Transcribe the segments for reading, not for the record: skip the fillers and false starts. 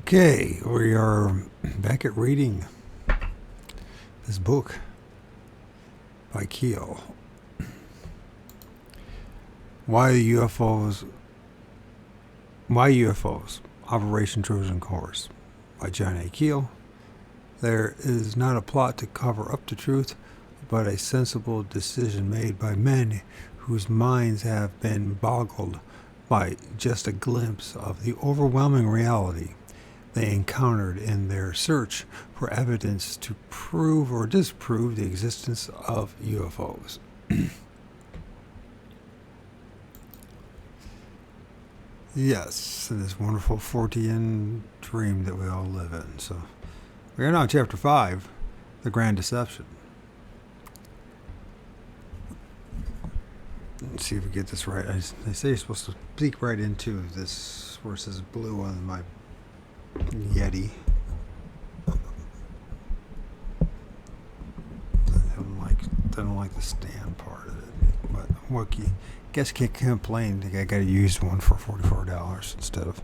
Okay, we are back at reading this book by Keel. Why UFOs? Operation Trojan Course by John A. Keel. There is not a plot to cover up the truth, but a sensible decision made by men whose minds have been boggled by just a glimpse of the overwhelming reality they encountered in their search for evidence to prove or disprove the existence of UFOs. Yes, this wonderful Fortean dream that we all live in. So, we are now in Chapter 5, The Grand Deception. Let's see if we get this right. They say you're supposed to peek right into this, where it says blue on my Yeti. I don't like the stand part of it. But Wookie, guess can't complain. I got to use one for $44 instead of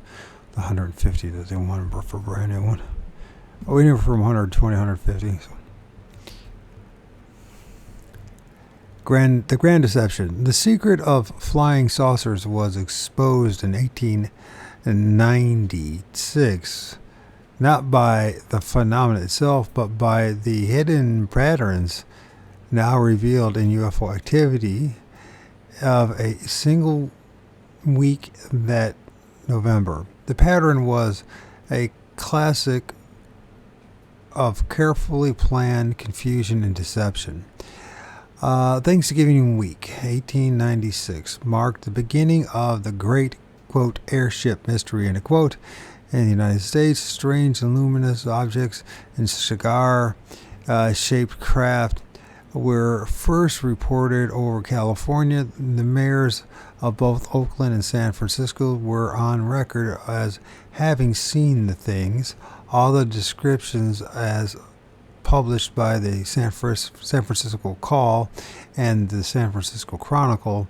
the $150 that they wanted for a brand new one. Oh, we knew from $120, $150. So. The Grand Deception. The secret of flying saucers was exposed in 1896, not by the phenomenon itself, but by the hidden patterns now revealed in UFO activity of a single week that November. The pattern was a classic of carefully planned confusion and deception. Thanksgiving week, 1896, marked the beginning of the great, quote, airship mystery, end quote, in the United States. Strange and luminous objects and cigar-shaped craft were first reported over California. The mayors of both Oakland and San Francisco were on record as having seen the things. All the descriptions as published by the San Francisco Call and the San Francisco Chronicle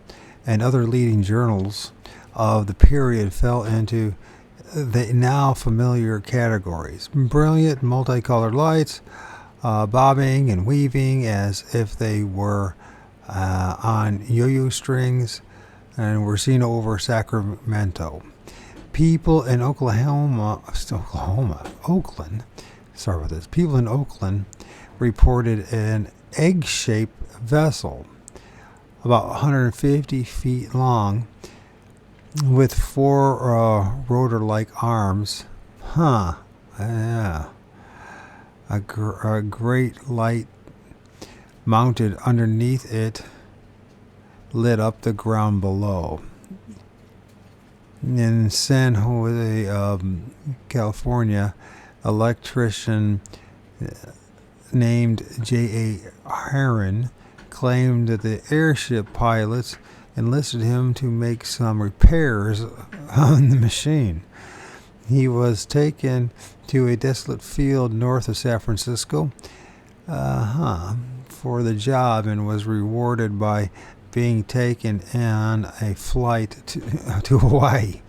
and other leading journals of the period fell into the now familiar categories. Brilliant multicolored lights, bobbing and weaving as if they were on yo-yo strings, and were seen over Sacramento. People in Oakland, people in Oakland reported an egg-shaped vessel about 150 feet long with four rotor-like arms. Yeah. A great light mounted underneath it lit up the ground below. In San Jose, California, electrician named J.A. Heron claimed that the airship pilots enlisted him to make some repairs on the machine. He was taken to a desolate field north of San Francisco for the job and was rewarded by being taken on a flight to Hawaii.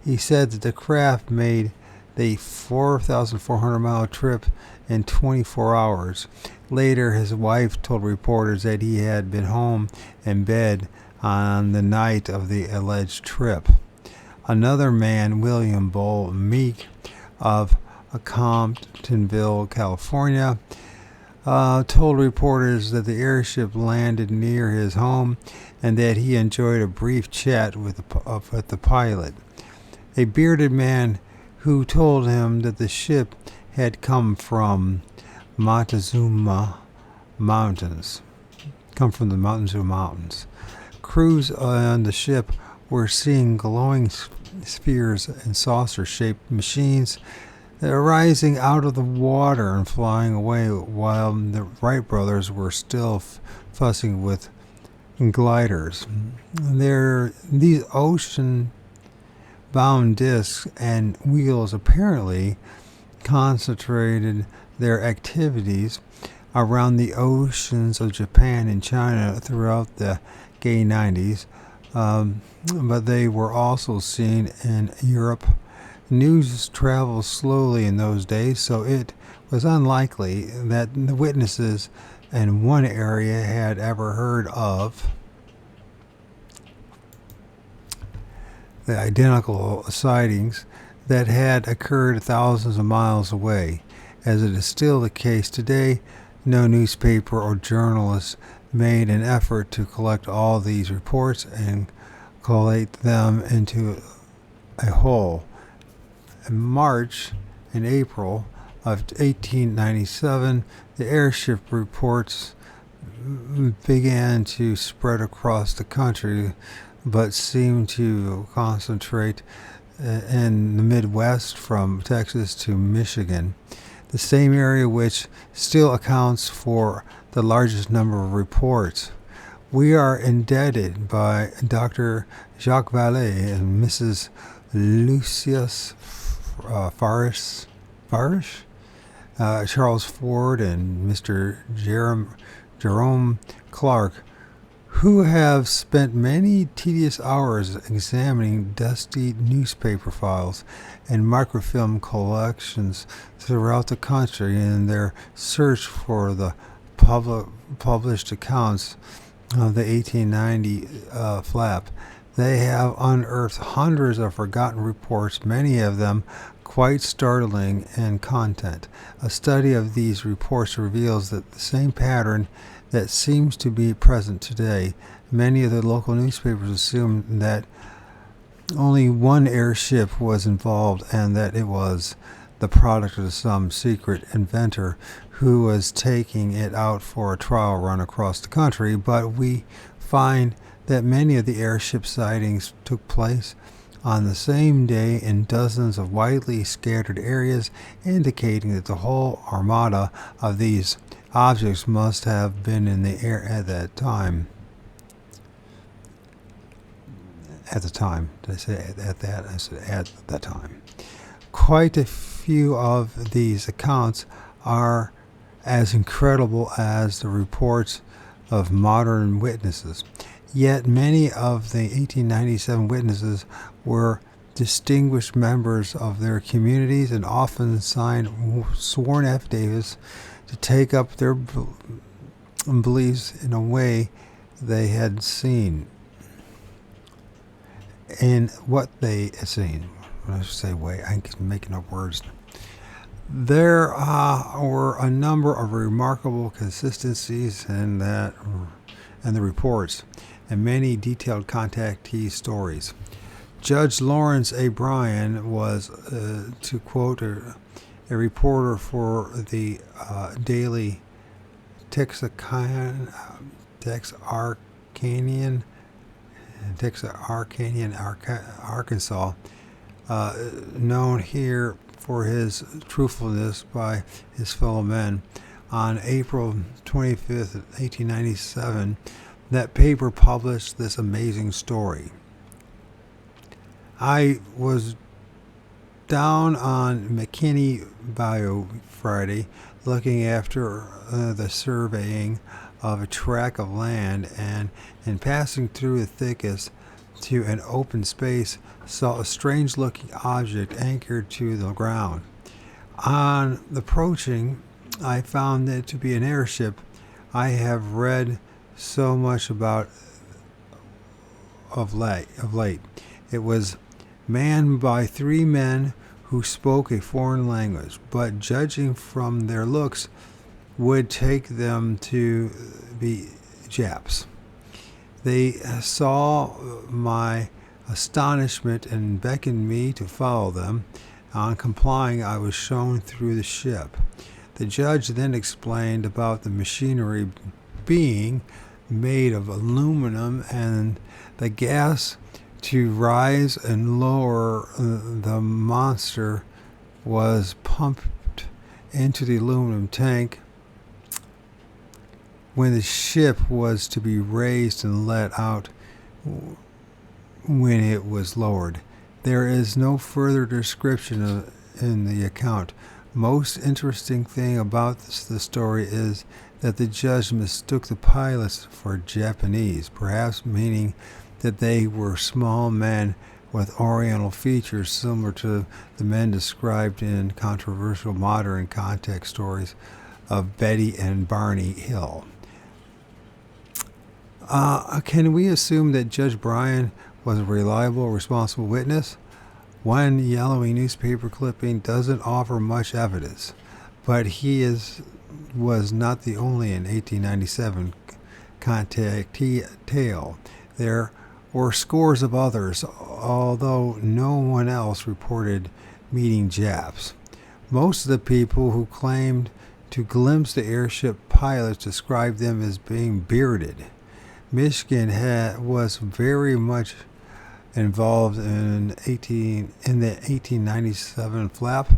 He said that the craft made the 4,400-mile trip in 24 hours. Later, his wife told reporters that he had been home in bed on the night of the alleged trip. Another man, William Bull Meek of Comptonville, California, told reporters that the airship landed near his home and that he enjoyed a brief chat with the pilot. A bearded man who told him that the ship had come from Montezuma Mountains. Crews on the ship were seeing glowing spheres and saucer-shaped machines rising out of the water and flying away, while the Wright brothers were still fussing with gliders. These ocean-bound discs and wheels apparently concentrated their activities around the oceans of Japan and China throughout the gay 90s, but they were also seen in Europe, News traveled slowly in those days, so it was unlikely that the witnesses in one area had ever heard of the identical sightings that had occurred thousands of miles away. As it is still the case today, no newspaper or journalist made an effort to collect all these reports and collate them into a whole. In March and April of 1897, the airship reports began to spread across the country, but seemed to concentrate in the Midwest from Texas to Michigan, the same area which still accounts for the largest number of reports. We are indebted by Dr. Jacques Vallée and Mrs. Lucius Farish, Charles Ford, and Mr. Jerome Clark, who have spent many tedious hours examining dusty newspaper files and microfilm collections throughout the country in their search for the published accounts of the 1890 flap. They have unearthed hundreds of forgotten reports, many of them quite startling in content. A study of these reports reveals that the same pattern that seems to be present today. Many of the local newspapers assumed that only one airship was involved and that it was the product of some secret inventor who was taking it out for a trial run across the country, but we find that many of the airship sightings took place on the same day in dozens of widely scattered areas, indicating that the whole armada of these objects must have been in the air at that time. At the time. Did I say at that? I said at that time. Quite a few of these accounts are as incredible as the reports of modern witnesses. Yet many of the 1897 witnesses were distinguished members of their communities and often signed sworn affidavits to take up their beliefs in a way they had seen. In what they had seen. When I say way, I'm making up words. There were a number of remarkable consistencies in the reports and many detailed contactee stories. Judge Lawrence A. Bryan was, to quote a reporter for the Daily Texarkanian, Arkansas, known here for his truthfulness by his fellow men. On April 25th, 1897, that paper published this amazing story. I was down on McKinney Bayou Friday looking after the surveying of a tract of land, and in passing through the thickets to an open space saw a strange looking object anchored to the ground. On approaching, I found it to be an airship I have read so much about of late. It was manned by 3 men who spoke a foreign language, but judging from their looks would take them to be Japs. They saw my astonishment and beckoned me to follow them. On complying, I was shown through the ship. The judge then explained about the machinery being made of aluminum and the gas to rise and lower the monster was pumped into the aluminum tank when the ship was to be raised and let out when it was lowered. There is no further description in the account. Most interesting thing about the story is that the judge mistook the pilots for Japanese, perhaps meaning that they were small men with oriental features similar to the men described in controversial modern context stories of Betty and Barney Hill. Can we assume that Judge Bryan was a reliable, responsible witness? One yellowy newspaper clipping doesn't offer much evidence, but was not the only in 1897 contact tale. There were scores of others, although no one else reported meeting Japs. Most of the people who claimed to glimpse the airship pilots described them as being bearded. Michigan was very much involved in the 1897 flap,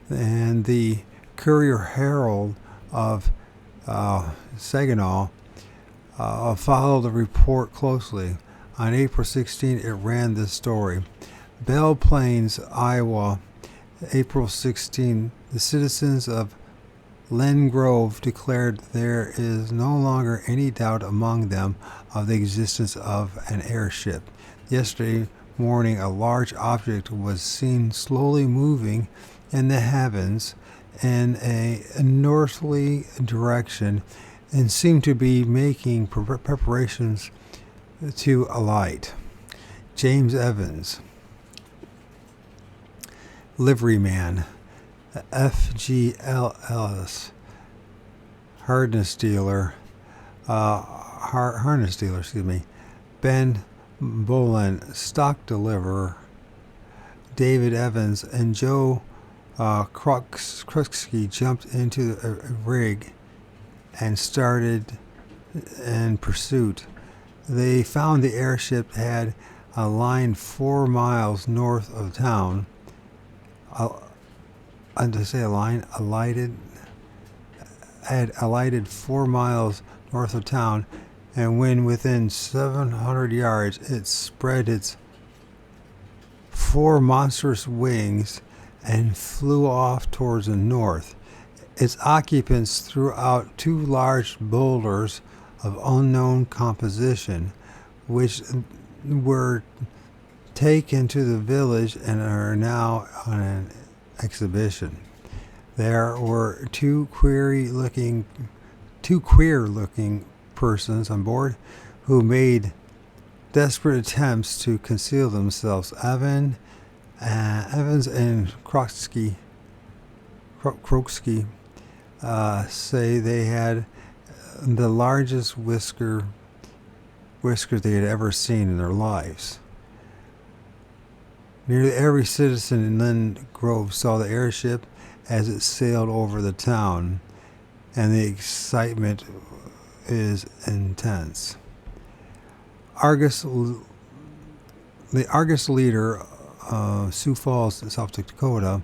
and the Courier Herald of Saginaw followed the report closely. On April 16, it ran this story. Belle Plains, Iowa, April 16, the citizens of Len Grove declared there is no longer any doubt among them of the existence of an airship. Yesterday morning, a large object was seen slowly moving in the heavens in a northerly direction and seemed to be making preparations to alight. James Evans, liveryman, FGLS, harness dealer, Ben Boland, stock deliverer, David Evans, and Joe Kruksky jumped into a rig and started in pursuit. They found the airship had a line 4 miles north of town. Had alighted 4 miles north of town, and when within 700 yards, it spread its 4 monstrous wings and flew off towards the north. Its occupants threw out 2 large boulders of unknown composition, which were taken to the village and are now on an exhibition. There were two queer-looking persons on board who made desperate attempts to conceal themselves. Evans and Kruksky say they had the largest whiskers they had ever seen in their lives. Nearly every citizen in Lynn Grove saw the airship as it sailed over the town, and the excitement is intense. The Argus leader of Sioux Falls, South Dakota,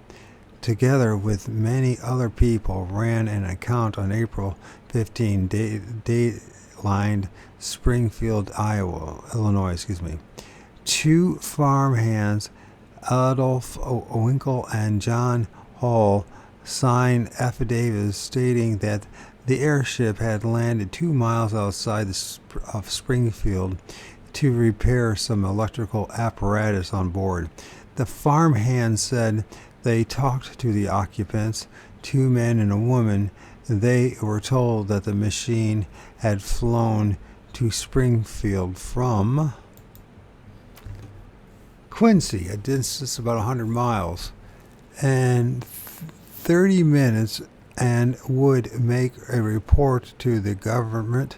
together with many other people, ran an account on April 15, datelined Springfield, Illinois. 2 farmhands, Adolph Winkle and John Hall, signed affidavits stating that the airship had landed 2 miles outside of Springfield to repair some electrical apparatus on board. The farmhands said they talked to the occupants, 2 men and a woman. They were told that the machine had flown to Springfield from Quincy, a distance about 100 miles, and 30 minutes, and would make a report to the government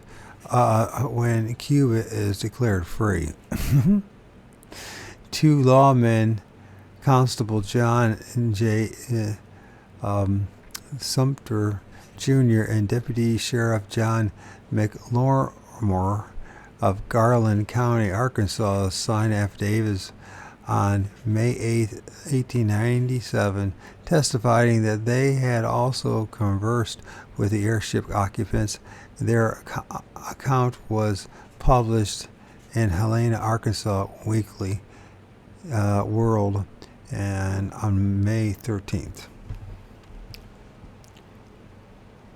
when Cuba is declared free. 2 lawmen, Constable John J. Sumter Jr. and Deputy Sheriff John McLormore of Garland County, Arkansas, signed affidavits on May 8, 1897, testifying that they had also conversed with the airship occupants. Their account was published in Helena, Arkansas Weekly World and on May 13th.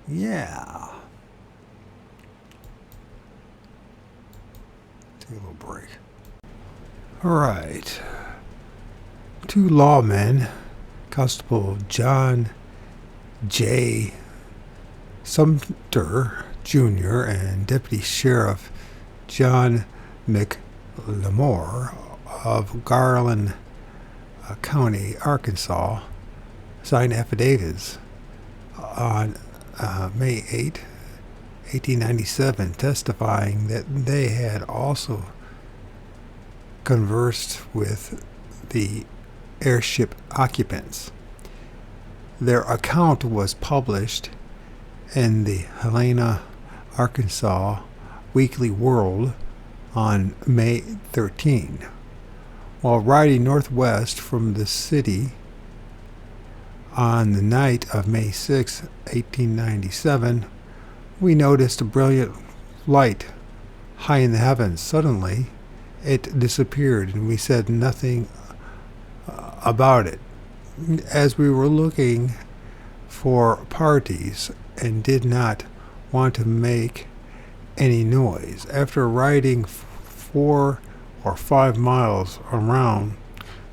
Yeah. Take a little break. All right. two lawmen, Constable John J. Sumter Jr. and Deputy Sheriff John McLemore of Garland County, Arkansas, signed affidavits on May 8, 1897, testifying that they had also conversed with the airship occupants. Their account was published in the Helena, Arkansas Weekly World on May 13. While riding northwest from the city on the night of May 6, 1897, we noticed a brilliant light high in the heavens. Suddenly, it disappeared, and we said nothing about it, as we were looking for parties and did not want to make any noise. After riding 4 or 5 miles around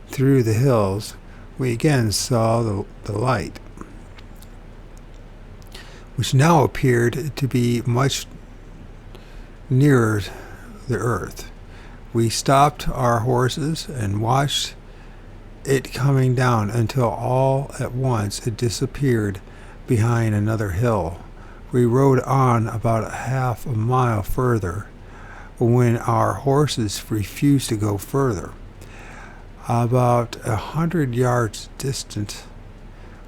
through the hills, we again saw the light, which now appeared to be much nearer the earth. We stopped our horses and watched it coming down until all at once it disappeared behind another hill. We rode on about half a mile further when our horses refused to go further. About 100 yards distant,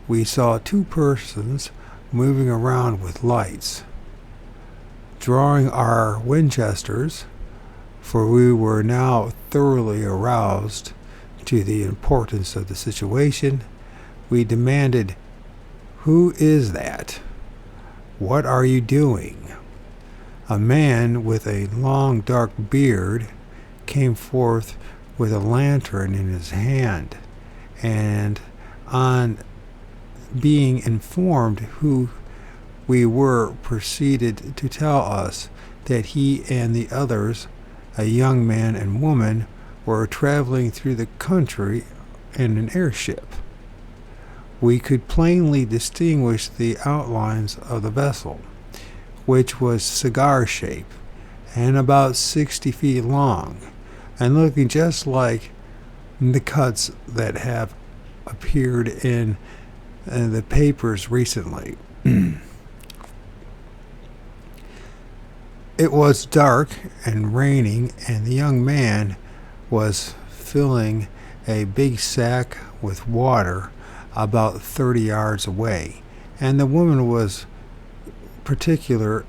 we saw 2 persons moving around with lights. Drawing our Winchesters, for we were now thoroughly aroused to the importance of the situation, we demanded, "Who is that? What are you doing?" A man with a long dark beard came forth with a lantern in his hand, and on being informed who we were, proceeded to tell us that he and the others, a young man and woman, were traveling through the country in an airship. We could plainly distinguish the outlines of the vessel, which was cigar-shaped and about 60 feet long, and looking just like the cuts that have appeared in the papers recently. It was dark and raining, and the young man was filling a big sack with water about 30 yards away, and the woman was particular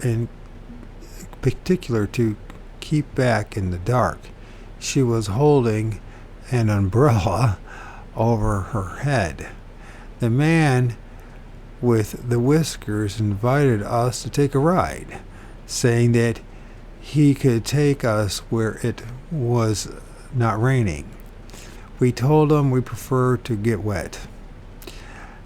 to keep back in the dark. She was holding an umbrella over her head. The man with the whiskers invited us to take a ride, saying that he could take us where it was not raining. We told him we preferred to get wet.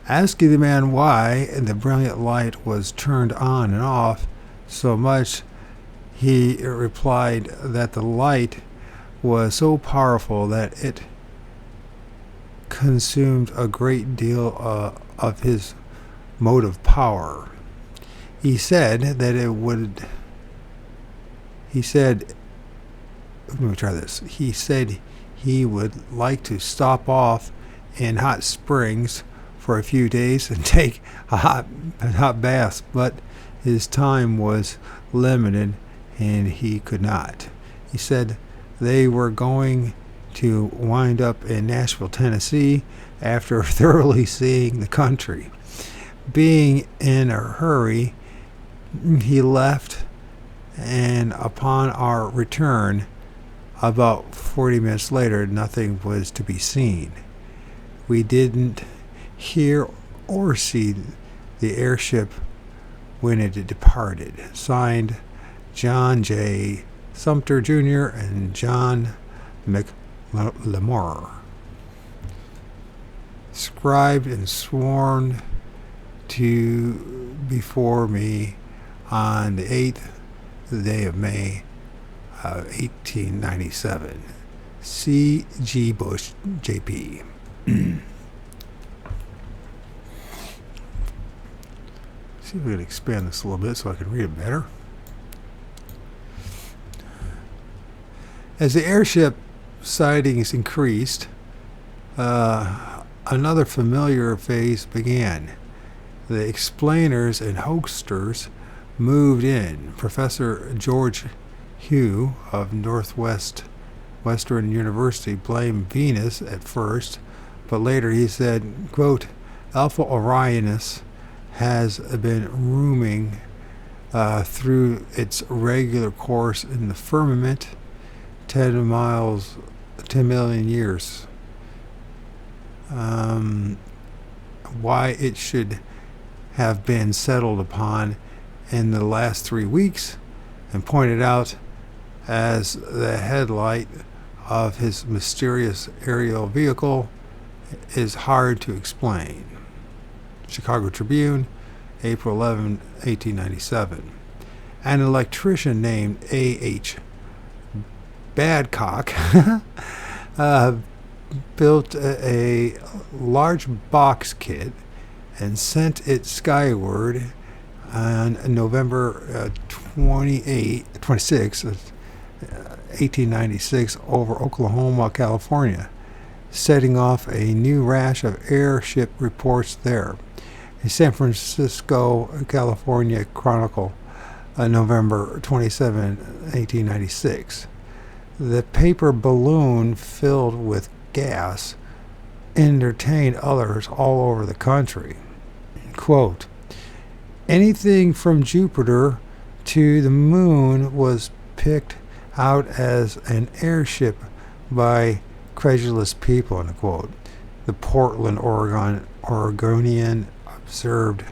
Asking the man why the brilliant light was turned on and off so much, he replied that the light was so powerful that it consumed a great deal of his motive power. He said that it would. He said, let me try this. He said he would like to stop off in Hot Springs for a few days and take a hot bath, but his time was limited and he could not. He said they were going to wind up in Nashville, Tennessee after thoroughly seeing the country. Being in a hurry, he left, and upon our return, about 40 minutes later, nothing was to be seen. We didn't hear or see the airship when it departed. Signed, John J. Sumter Jr. and John McLemore. Scribed and sworn to before me on the 8th day of May, 1897. C. G. Bush, J.P. See if we can expand this a little bit so I can read it better. As the airship sightings increased, another familiar phase began. The explainers and hoaxers moved in. Professor George Hugh of Northwestern University blamed Venus at first, but later he said, quote, Alpha Orionis has been roaming through its regular course in the firmament 10 million years. Why it should have been settled upon in the last 3 weeks and pointed out as the headlight of his mysterious aerial vehicle is hard to explain. Chicago Tribune, April 11, 1897. An electrician named A.H. Badcock built a large box kit and sent it skyward on November 26, 1896, over Oklahoma, California, setting off a new rash of airship reports there. A San Francisco, California Chronicle, November 27, 1896. The paper balloon filled with gas entertained others all over the country. Quote, anything from Jupiter to the moon was picked out as an airship by credulous people, unquote. The Portland, Oregonian observed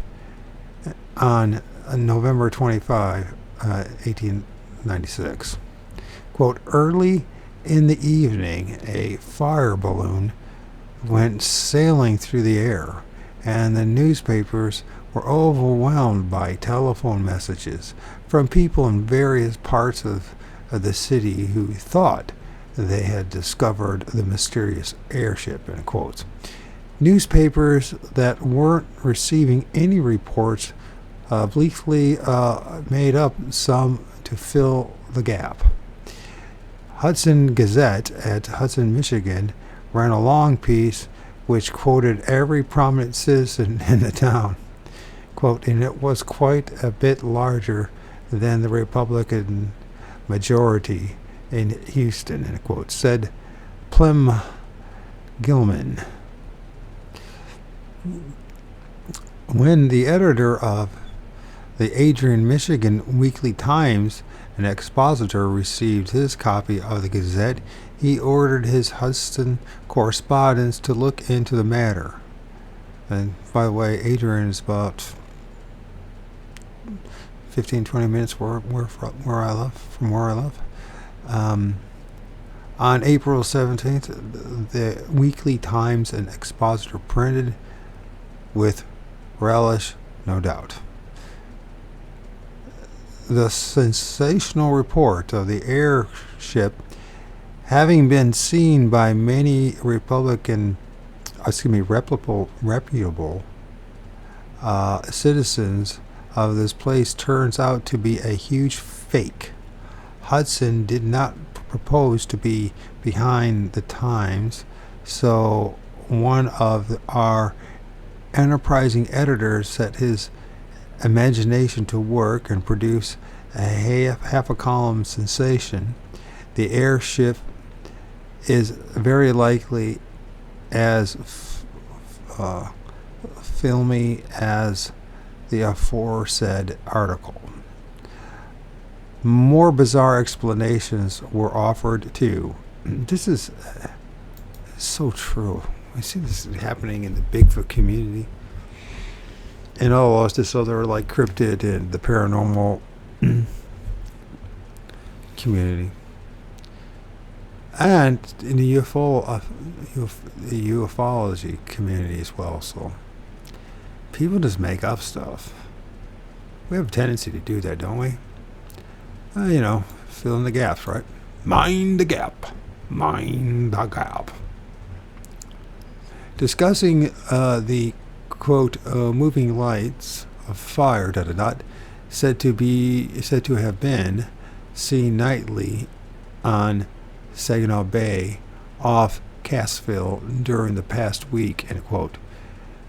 on November 25, 1896. Quote, early in the evening, a fire balloon went sailing through the air, and the newspapers were overwhelmed by telephone messages from people in various parts of the city who thought they had discovered the mysterious airship, in quotes. Newspapers that weren't receiving any reports bleakly made up some to fill the gap. Hudson Gazette at Hudson, Michigan, ran a long piece which quoted every prominent citizen in the town. Quote, and it was quite a bit larger than the Republican majority in Houston, end quote, said Plem Gilman. When the editor of the Adrian, Michigan Weekly Times, an expositor, received his copy of the Gazette, he ordered his Hudson correspondents to look into the matter. And by the way, Adrian is about 15-20 minutes from where I live. On April 17th, the Weekly Times and Expositor printed, with relish, no doubt, the sensational report of the airship having been seen by many reputable citizens of this place turns out to be a huge fake. Hudson did not propose to be behind the times, so one of our enterprising editors set his imagination to work and produce a half a column sensation. The airship is very likely as filmy as the aforesaid article. More bizarre explanations were offered too. This is so true. I see this happening in the Bigfoot community and all this other like cryptid and the paranormal community, and in the ufology community as well. So people just make up stuff. We have a tendency to do that, don't we? Fill in the gaps, right? Mind the gap. Discussing the quote moving lights of fire said to have been seen nightly on Saginaw Bay off Cassville during the past week, end quote.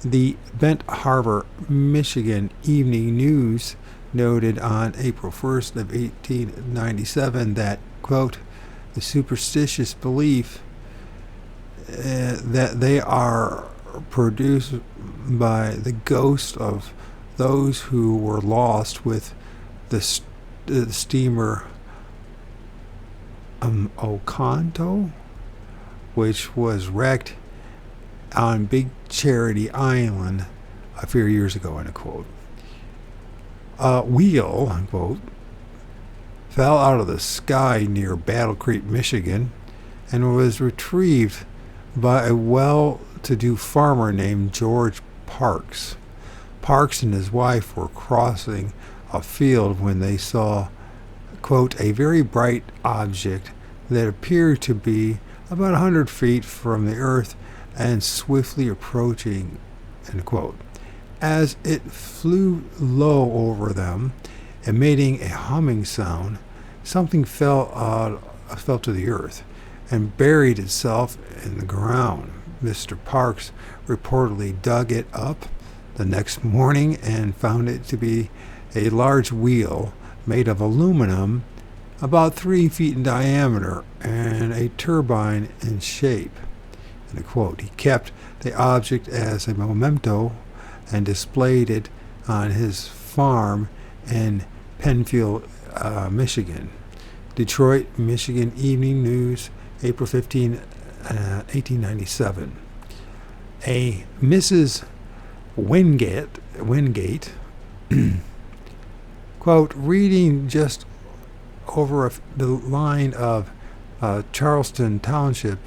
The Bent Harbor, Michigan Evening News noted on April 1st of 1897 that, quote, the superstitious belief that they are produced by the ghost of those who were lost with the steamer Oconto, which was wrecked on Big Charity Island a few years ago, end quote. A wheel, unquote, fell out of the sky near Battle Creek, Michigan, and was retrieved by a well-to-do farmer named George Parks. Parks and his wife were crossing a field when they saw, quote, a very bright object that appeared to be about 100 feet from the earth and swiftly approaching, end quote. As it flew low over them, emitting a humming sound, something fell to the earth and buried itself in the ground. Mr. Parks reportedly dug it up the next morning and found it to be a large wheel made of aluminum about 3 feet in diameter and a turbine in shape. And a quote, he kept the object as a memento and displayed it on his farm in Penfield, Michigan. Detroit, Michigan Evening News, April 15, 1897. A Mrs. Wingate quote, reading just over the line of Charleston Township,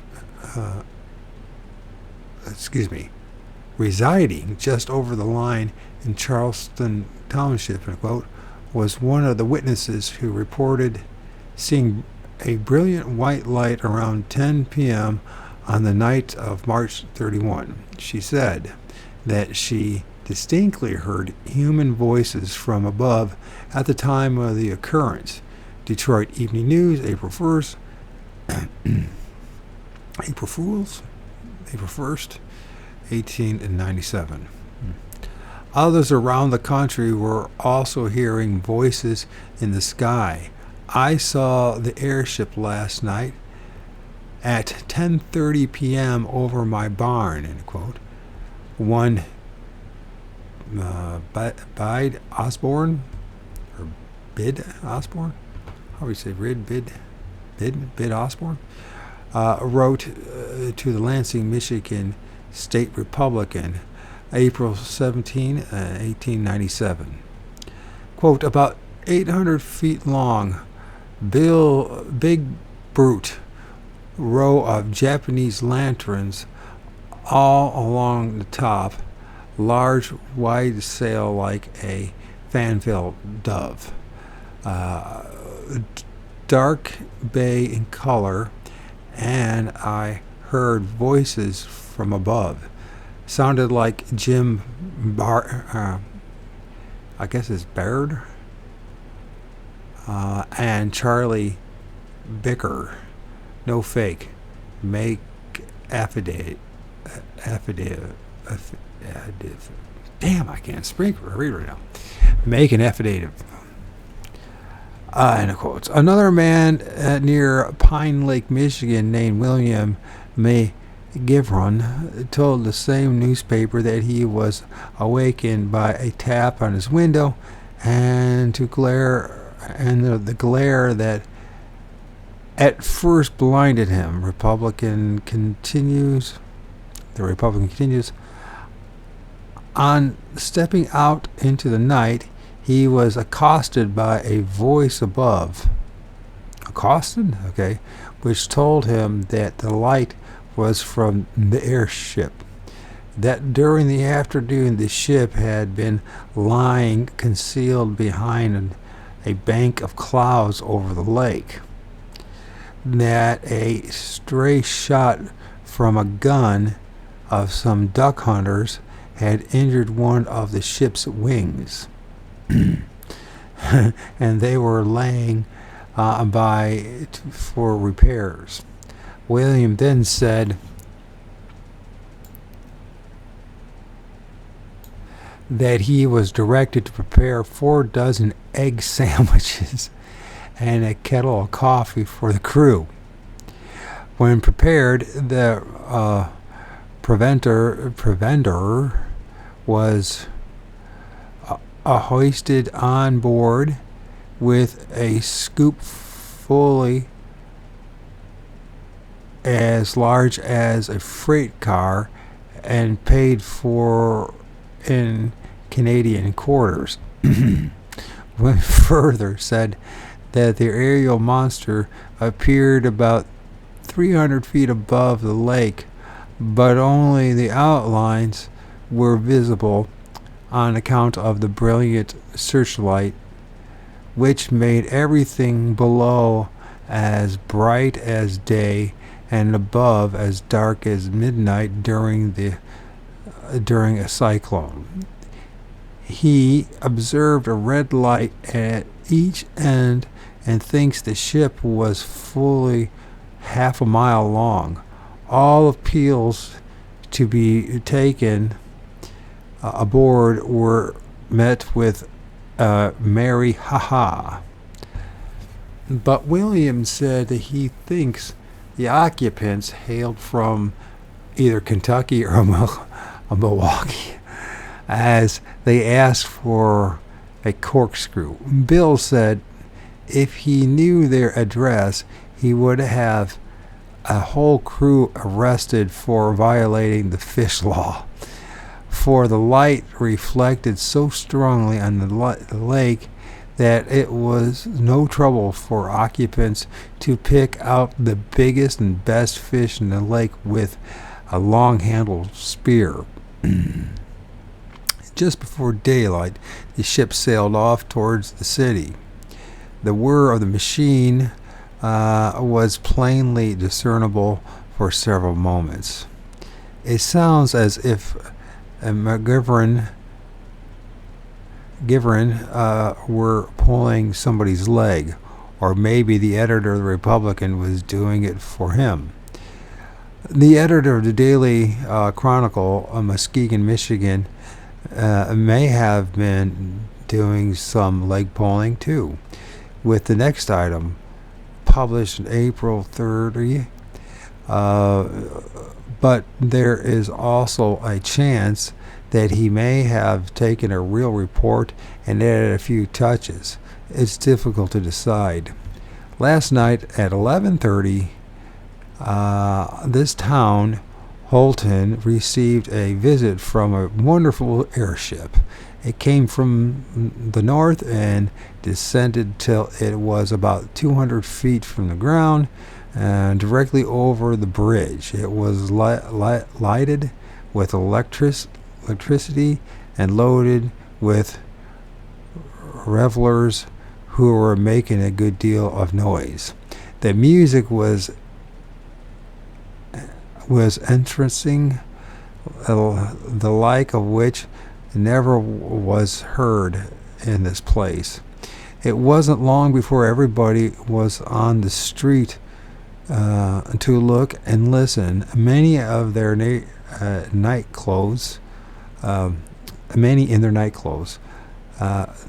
residing just over the line in Charleston Township, end quote, was one of the witnesses who reported seeing a brilliant white light around 10 p.m. on the night of March 31. She said that she distinctly heard human voices from above at the time of the occurrence. Detroit Evening News, April 1st, April 1st, 1897. Others around the country were also hearing voices in the sky. I saw the airship last night at 10:30 p.m. over my barn, end quote. One Bide Osborne, or Bid Osborne, how do we say Bid Osborne, wrote to the Lansing, Michigan State Republican, April 17, 1897. Quote, about 800 feet long, big brute row of Japanese lanterns all along the top, large wide sail like a fantail dove, dark bay in color, and I heard voices from above. Sounded like Jim I guess it's Baird, and Charlie Bicker. No fake. Make affidavit. Damn, I can't read right now. Make an affidavit. End of quotes. Another man near Pine Lake, Michigan, named William May Givron, told the same newspaper that he was awakened by a tap on his window and the glare that at first blinded him. The Republican continues. On stepping out into the night, he was accosted by a voice above. Accosted? Okay. Which told him that the light was from the airship. That during the afternoon the ship had been lying concealed behind a bank of clouds over the lake. That a stray shot from a gun of some duck hunters had injured one of the ship's wings, and they were laying by for repairs. William then said that he was directed to prepare 4 dozen egg sandwiches and a kettle of coffee for the crew. When prepared, the preventer was hoisted on board with a scoop fully as large as a freight car and paid for in Canadian quarters. When further said that the aerial monster appeared about 300 feet above the lake, but only the outlines were visible on account of the brilliant searchlight, which made everything below as bright as day and above as dark as midnight during a cyclone. He observed a red light at each end and thinks the ship was fully half a mile long. All appeals to be taken aboard were met with a merry ha-ha. But Williams said that he thinks the occupants hailed from either Kentucky or Milwaukee, as they asked for a corkscrew. Bill said if he knew their address, he would have a whole crew arrested for violating the fish law, for the light reflected so strongly on the lake that it was no trouble for occupants to pick out the biggest and best fish in the lake with a long-handled spear. Just before daylight, the ship sailed off towards the city. The whir of the machine was plainly discernible for several moments. It sounds as if McGivern were pulling somebody's leg, or maybe the editor of the Republican was doing it for him. The editor of the Daily Chronicle of Muskegon, Michigan, may have been doing some leg pulling too, with the next item published on April 30. But there is also a chance that he may have taken a real report and added a few touches. It's difficult to decide. Last night at 11:30, this town, Holton, received a visit from a wonderful airship. It came from the north and descended till it was about 200 feet from the ground and directly over the bridge. It was lighted with electricity and loaded with revelers who were making a good deal of noise. The music was entrancing, the like of which never was heard in this place. It wasn't long before everybody was on the street to look and listen. Many of their night clothes, many in their night clothes.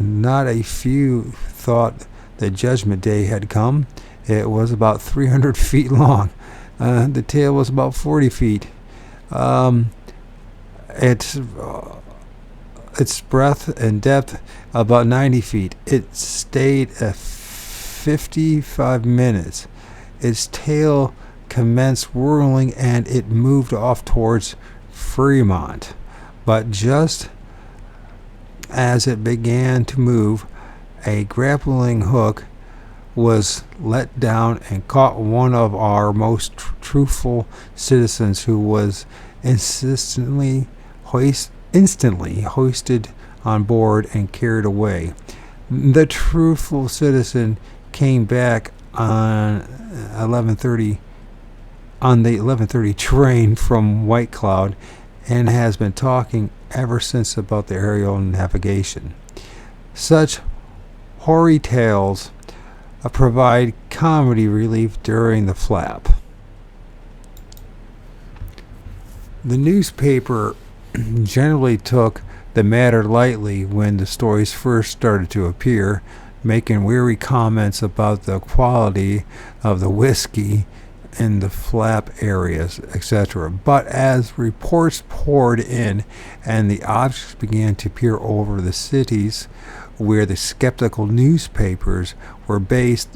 Not a few thought that Judgment Day had come. It was about 300 feet long. The tail was about 40 feet. Its breadth and depth about 90 feet. It stayed 55 minutes. Its tail commenced whirling and it moved off towards Fremont. But just as it began to move, a grappling hook was let down and caught one of our most truthful citizens, who was instantly hoisted on board and carried away. The truthful citizen came back on 11:30 on the 11:30 train from White Cloud and has been talking ever since about the aerial navigation. Such hoary tales provide comedy relief during the flap. The newspaper generally took the matter lightly when the stories first started to appear, making weary comments about the quality of the whiskey in the flap areas, etc. But as reports poured in and the objects began to peer over the cities where the skeptical newspapers were based,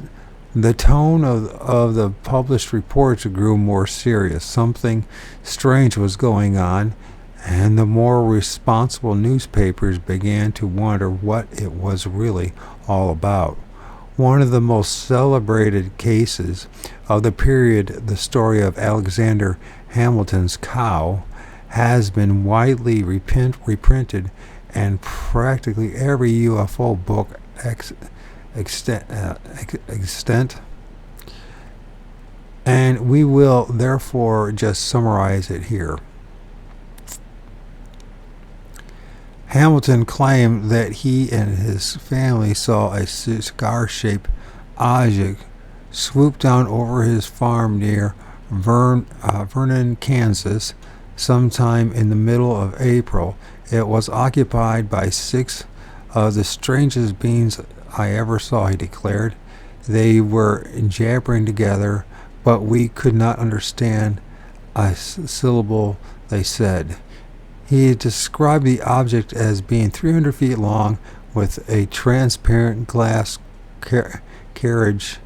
the tone of the published reports grew more serious. Something strange was going on, and the more responsible newspapers began to wonder what it was really all about. One of the most celebrated cases of the period, the story of Alexander Hamilton's cow, has been widely reprinted, and practically every UFO book extant, and we will therefore just summarize it here. Hamilton claimed that he and his family saw a cigar-shaped object swoop down over his farm near Vernon, Kansas, sometime in the middle of April. It was occupied by 6 of the strangest beings I ever saw, he declared. They were jabbering together, but we could not understand a syllable they said. He described the object as being 300 feet long with a transparent glass carriage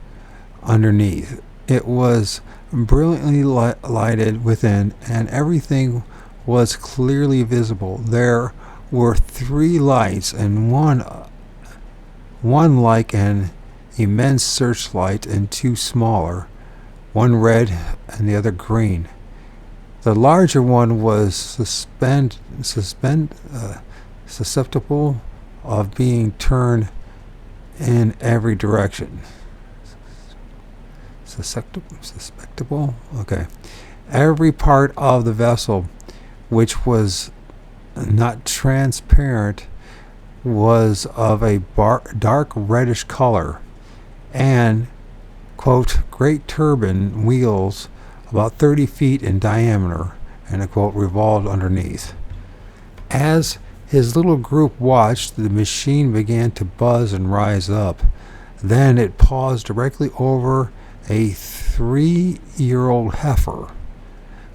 underneath. It was brilliantly lighted within, and everything was clearly visible. There were 3 lights, and one like an immense searchlight, and 2 smaller, one red and the other green. The larger one was susceptible of being turned in every direction. Susceptible? Okay. Every part of the vessel, which was not transparent, was of a dark reddish color, and, quote, great turbine wheels about 30 feet in diameter, and a quote, revolved underneath. As his little group watched, the machine began to buzz and rise up. Then it paused directly over a 3-year-old heifer,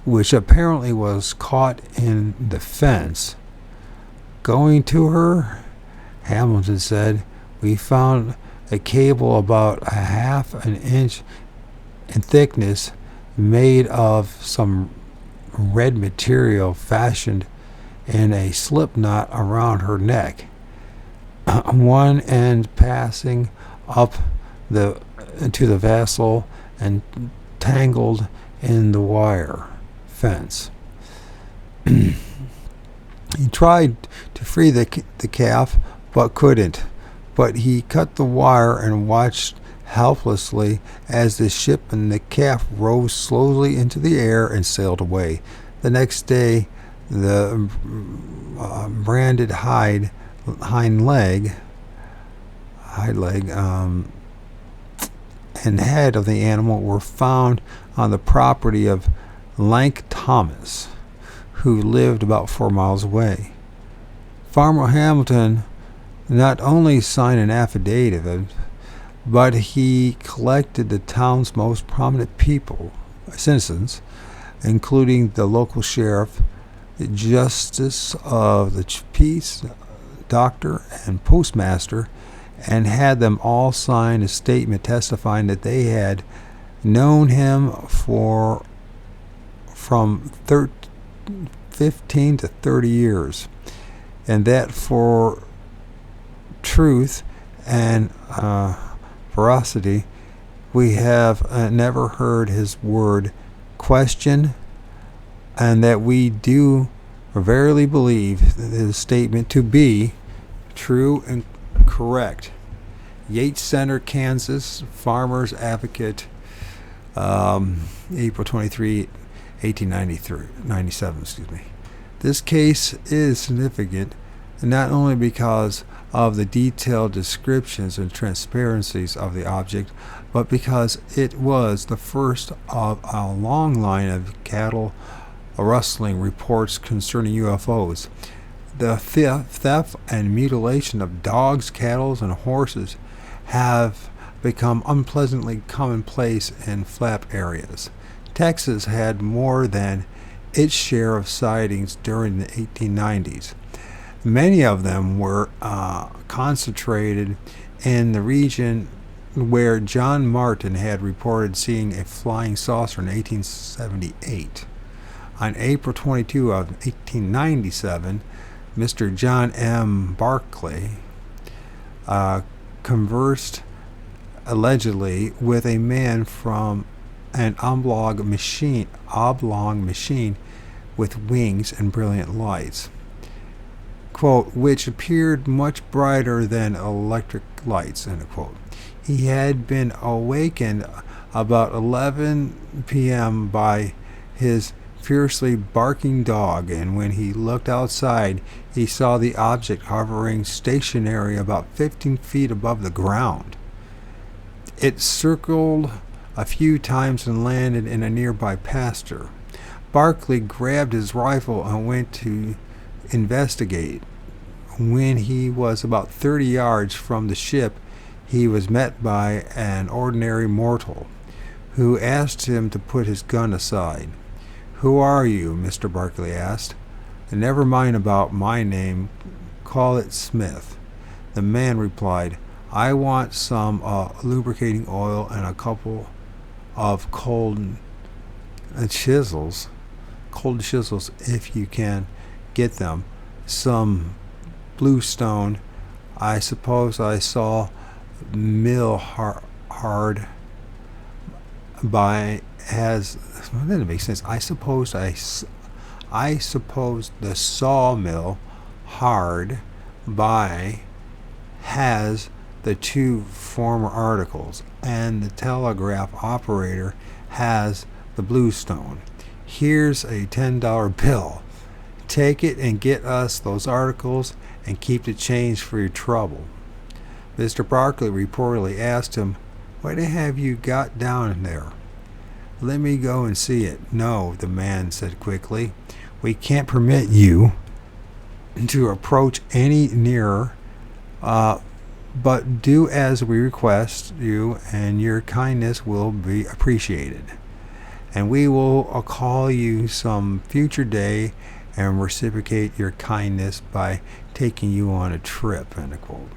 which apparently was caught in the fence. Going to her, Hamilton said, we found a cable about a half an inch in thickness, made of some red material fashioned in a slip knot around her neck, one end passing up to the vessel and tangled in the wire fence. He tried to free the calf but couldn't, but he cut the wire and watched helplessly as the ship and the calf rose slowly into the air and sailed away. The next day, the branded hind leg and head of the animal were found on the property of Lank Thomas, who lived about 4 miles away. Farmer Hamilton not only signed an affidavit, but he collected the town's most prominent citizens, including the local sheriff, the justice of the peace, doctor, and postmaster, and had them all sign a statement testifying that they had known him from 15 to 30 years, and that for truth and veracity, we have never heard his word questioned, and that we do verily believe his statement to be true and correct. Yates Center, Kansas, Farmers Advocate, April 23, 1897. This case is significant not only because of the detailed descriptions and transparencies of the object, but because it was the first of a long line of cattle rustling reports concerning UFOs. The theft and mutilation of dogs, cattle, and horses have become unpleasantly commonplace in flap areas. Texas had more than its share of sightings during the 1890s. Many of them were concentrated in the region where John Martin had reported seeing a flying saucer in 1878. On April 22 of 1897, Mr. John M. Barclay conversed allegedly with a man from an oblong machine with wings and brilliant lights, quote, which appeared much brighter than electric lights, end quote. He had been awakened about 11 p.m. by his fiercely barking dog, and when he looked outside, he saw the object hovering stationary about 15 feet above the ground. It circled a few times and landed in a nearby pasture. Barclay grabbed his rifle and went to investigate. When he was about 30 yards from the ship, he was met by an ordinary mortal who asked him to put his gun aside. "Who are you?" Mr. Barclay asked. "Never mind about my name. Call it Smith." The man replied, "I want some lubricating oil and a couple of cold chisels if you can get them. Some bluestone. I suppose I saw mill hard by has." That doesn't make sense. I suppose the sawmill hard by has the two former articles, and the telegraph operator has the bluestone. Here's a $10 bill. Take it and get us those articles and keep the change for your trouble. Mr. Barclay reportedly asked him, "What have you got down there?" "Let me go and see it." "No," the man said quickly. "We can't permit you to approach any nearer, but do as we request you, and your kindness will be appreciated. And we will call you some future day and reciprocate your kindness by taking you on a trip," end quote.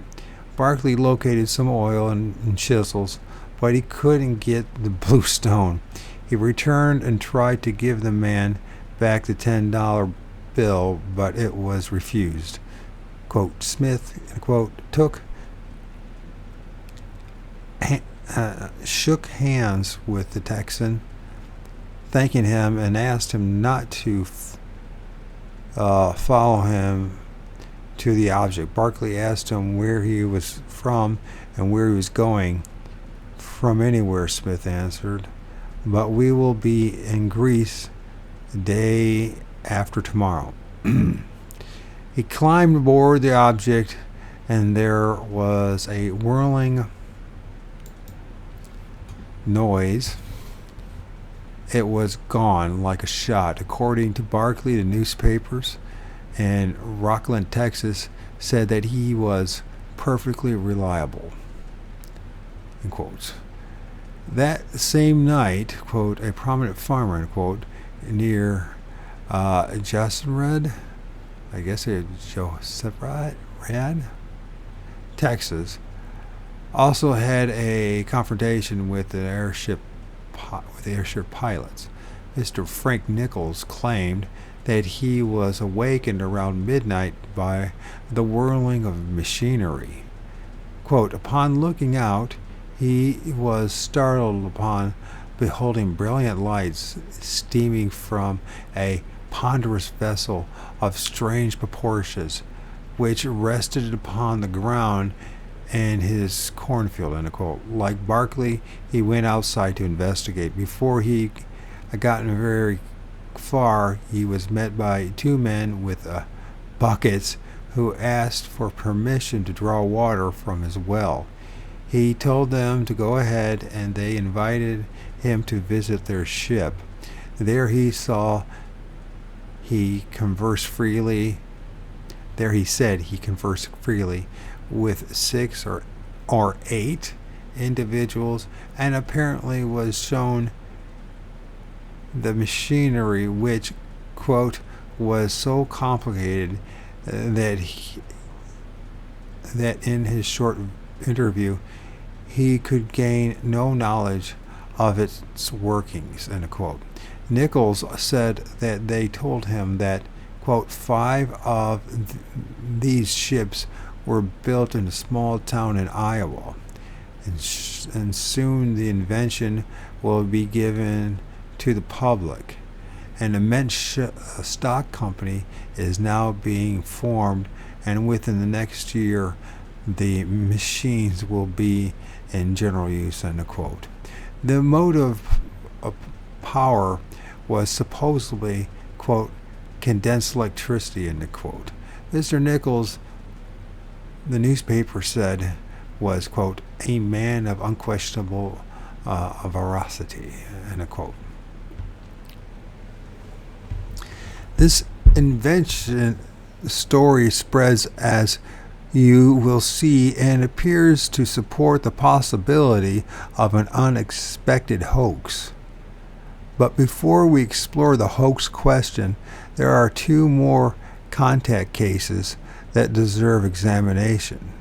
Barclay located some oil and chisels, but he couldn't get the bluestone. He returned and tried to give the man back the $10 bill, but it was refused. Quote, Smith, quote, shook hands with the Texan, thanking him, and asked him not to follow him to the object. Barclay asked him where he was from and where he was going. "From anywhere," Smith answered, "but we will be in Greece the day after tomorrow." He climbed aboard the object, and there was a whirling noise. It was gone like a shot. According to Barclay, the newspapers in Rockland, Texas, said that he was perfectly reliable. In quotes. That same night, quote, a prominent farmer, end quote, near Joselred, I guess it's Joselred, Texas, also had a confrontation with the airship pilots. Mr. Frank Nichols claimed that he was awakened around midnight by the whirling of machinery. Quote, upon looking out, he was startled upon beholding brilliant lights steaming from a ponderous vessel of strange proportions, which rested upon the ground in his cornfield, end quote. Like Barkley, he went outside to investigate. Before he had gotten very far, he was met by two men with buckets who asked for permission to draw water from his well. He told them to go ahead, and they invited him to visit their ship. There he said he conversed freely with 6 or 8 individuals, and apparently was shown the machinery, which, quote, was so complicated that in his short interview he could gain no knowledge of its workings, end quote. Nichols said that they told him that, quote, 5 of these ships were built in a small town in Iowa, and soon the invention will be given to the public. An immense stock company is now being formed, and within the next year the machines will be in general use, end quote. The motive of power was supposedly, quote, condensed electricity, end quote. Mr. Nichols, the newspaper said, was, quote, a man of unquestionable veracity, end quote. This invention story spreads, as you will see, and appears to support the possibility of an unexpected hoax. But before we explore the hoax question, there are 2 more contact cases that deserve examination.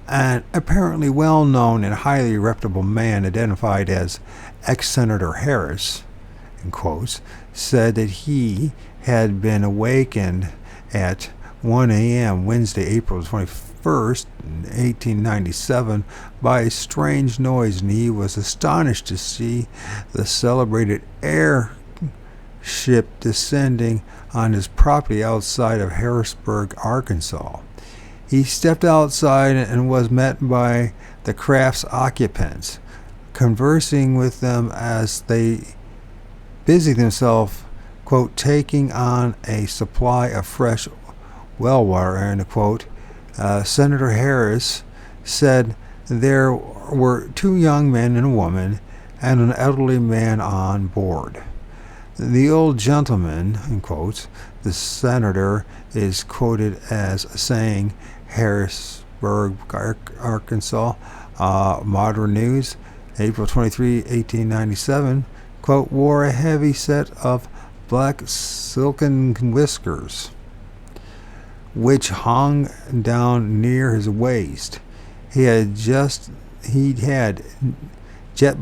An apparently well-known and highly reputable man identified as ex-Senator Harris, in quotes, said that he had been awakened at 1 a.m. Wednesday, April 21st, 1897, by a strange noise, and he was astonished to see the celebrated airship descending on his property outside of Harrisburg, Arkansas. He stepped outside and was met by the craft's occupants, conversing with them as they busied themselves, quote, taking on a supply of fresh well water, end quote. Senator Harris said there were 2 young men and a woman and an elderly man on board. The old gentleman, in quotes, the senator is quoted as saying, Harrisburg, Arkansas, Modern News, April 23, 1897, quote, wore a heavy set of black silken whiskers, which hung down near his waist. He had jet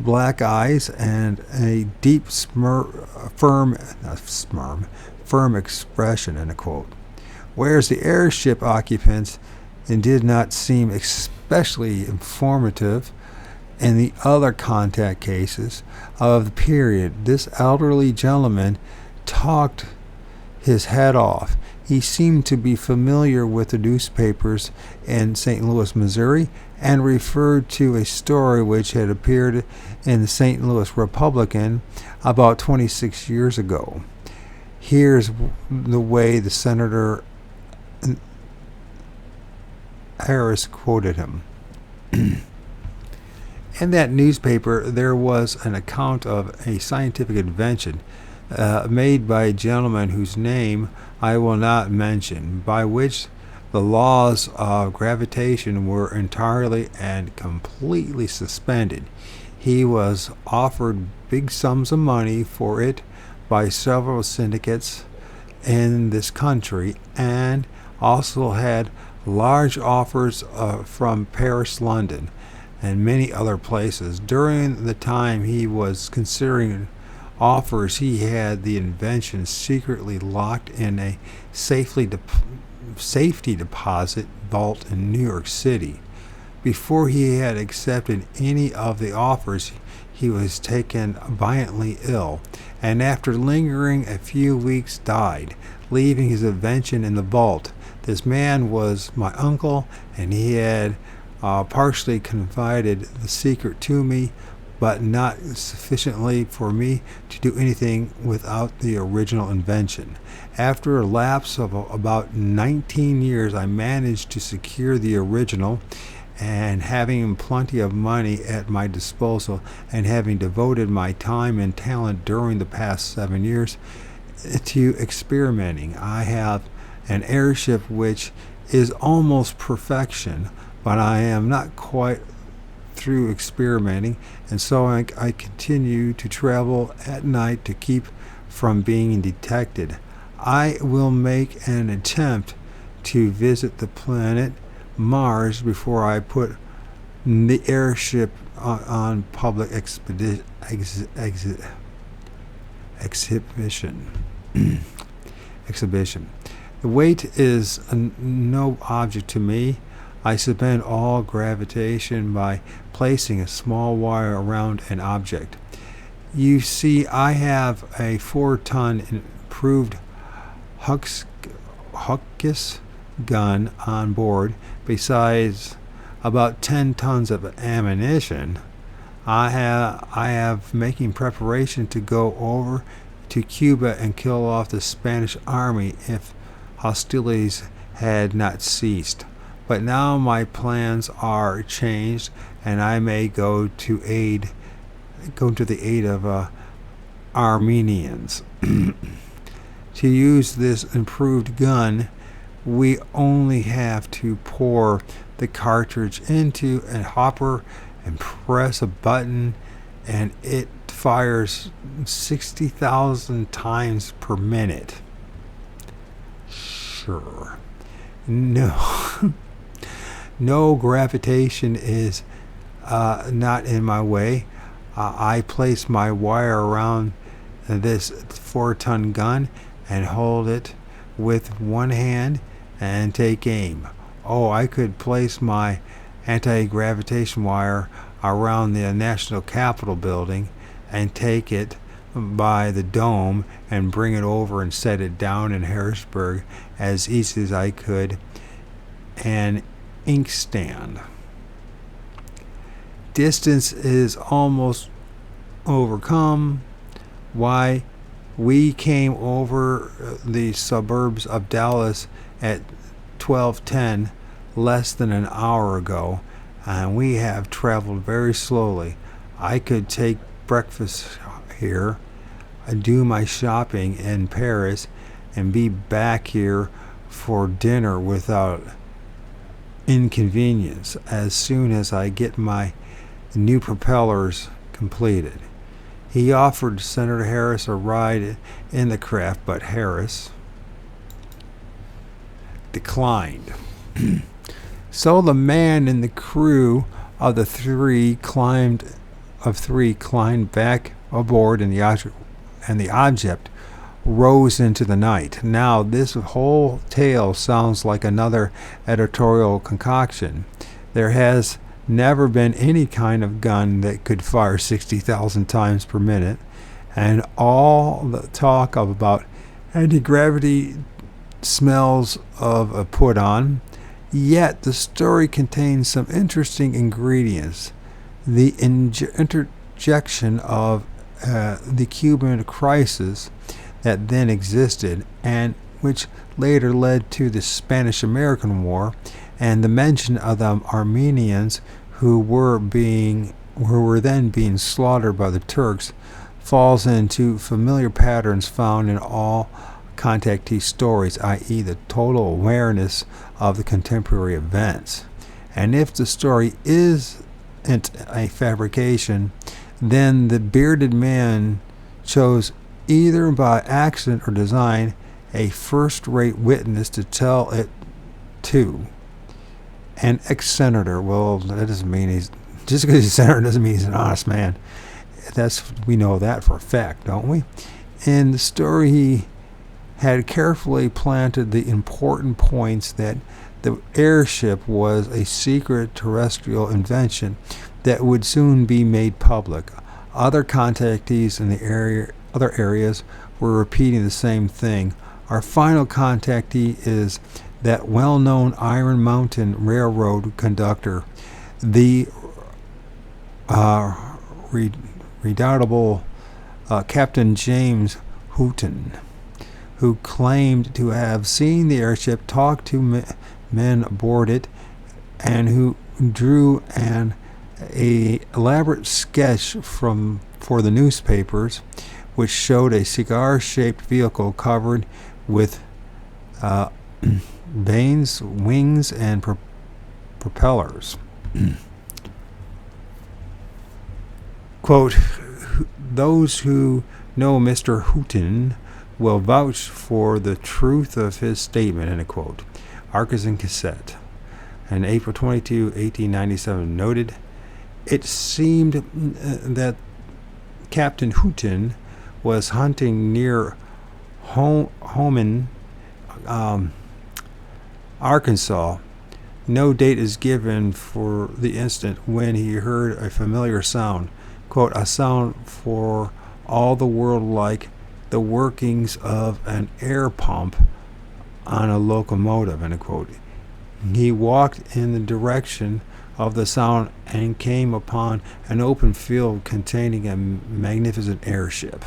black eyes and a deep, firm expression, end quote. Whereas the airship occupants did not seem especially informative in the other contact cases of the period, this elderly gentleman talked his head off. He seemed to be familiar with the newspapers in St. Louis, Missouri, and referred to a story which had appeared in the St. Louis Republican about 26 years ago. Here's the way the Senator Harris quoted him. In that newspaper, there was an account of a scientific invention made by a gentleman whose name I will not mention, by which the laws of gravitation were entirely and completely suspended. He was offered big sums of money for it by several syndicates in this country, and also had large offers from Paris, London, and many other places. During the time he was considering offers, he had the invention secretly locked in a safety deposit vault in New York City. Before he had accepted any of the offers, he was taken violently ill, and after lingering a few weeks died, leaving his invention in the vault. This man was my uncle, and he had partially confided the secret to me, but not sufficiently for me to do anything without the original invention. After a lapse of about 19 years, I managed to secure the original, and having plenty of money at my disposal, and having devoted my time and talent during the past 7 years to experimenting, I have an airship which is almost perfection, but I am not quite through experimenting, and so I continue to travel at night to keep from being detected. I will make an attempt to visit the planet Mars before I put the airship on public exhibition. Exhibition. The weight is no object to me. I suspend all gravitation by placing a small wire around an object. You see, I have a 4-ton improved Huckis gun on board, besides about 10 tons of ammunition. I have making preparation to go over to Cuba and kill off the Spanish army if hostilities had not ceased. But now my plans are changed, and I may go to the aid of Armenians. To use this improved gun, we only have to pour the cartridge into a hopper and press a button, and it fires 60,000 times per minute. Sure. No. No gravitation is not in my way. I place my wire around this 4-ton gun and hold it with one hand and take aim. Oh, I could place my anti-gravitation wire around the National Capitol building and take it by the dome and bring it over and set it down in Harrisburg as easy as I could an inkstand. Distance is almost overcome. Why, we came over the suburbs of Dallas at 12:10, less than an hour ago, and we have traveled very slowly. I could take breakfast here, do my shopping in Paris, and be back here for dinner without inconvenience as soon as I get my new propellers completed. He offered Senator Harris a ride in the craft, but Harris declined. So the man in the crew of the three climbed back aboard, and the object rose into the night. Now this whole tale sounds like another editorial concoction. There has never been any kind of gun that could fire 60,000 times per minute, and all the talk about anti-gravity smells of a put on. Yet the story contains some interesting ingredients. The interjection of the Cuban crisis that then existed, and which later led to the Spanish-American War, and the mention of the Armenians who were then being slaughtered by the Turks, falls into familiar patterns found in all contactee stories, i.e. the total awareness of the contemporary events. And if the story isn't a fabrication, then the bearded man chose, either by accident or design, a first-rate witness to tell it to. An ex-senator. Well, that doesn't mean just because he's a senator doesn't mean he's an honest man. We know that for a fact, don't we? In the story, he had carefully planted the important points that the airship was a secret terrestrial invention that would soon be made public. Other contactees in the other areas were repeating the same thing. Our final contactee is that well-known Iron Mountain Railroad conductor, the redoubtable Captain James Houghton, who claimed to have seen the airship, talk to men aboard it, and who drew an elaborate sketch for the newspapers, which showed a cigar-shaped vehicle covered with vanes, wings, and propellers. Quote, those who know Mr. Houghton will vouch for the truth of his statement, end quote. Arkansas Cassette. And April 22, 1897 noted, it seemed that Captain Houghton was hunting near Homan, Arkansas. No date is given for the instant when he heard a familiar sound, quote, a sound for all the world like the workings of an air pump on a locomotive, end quote. He walked in the direction of the sound and came upon an open field containing a magnificent airship.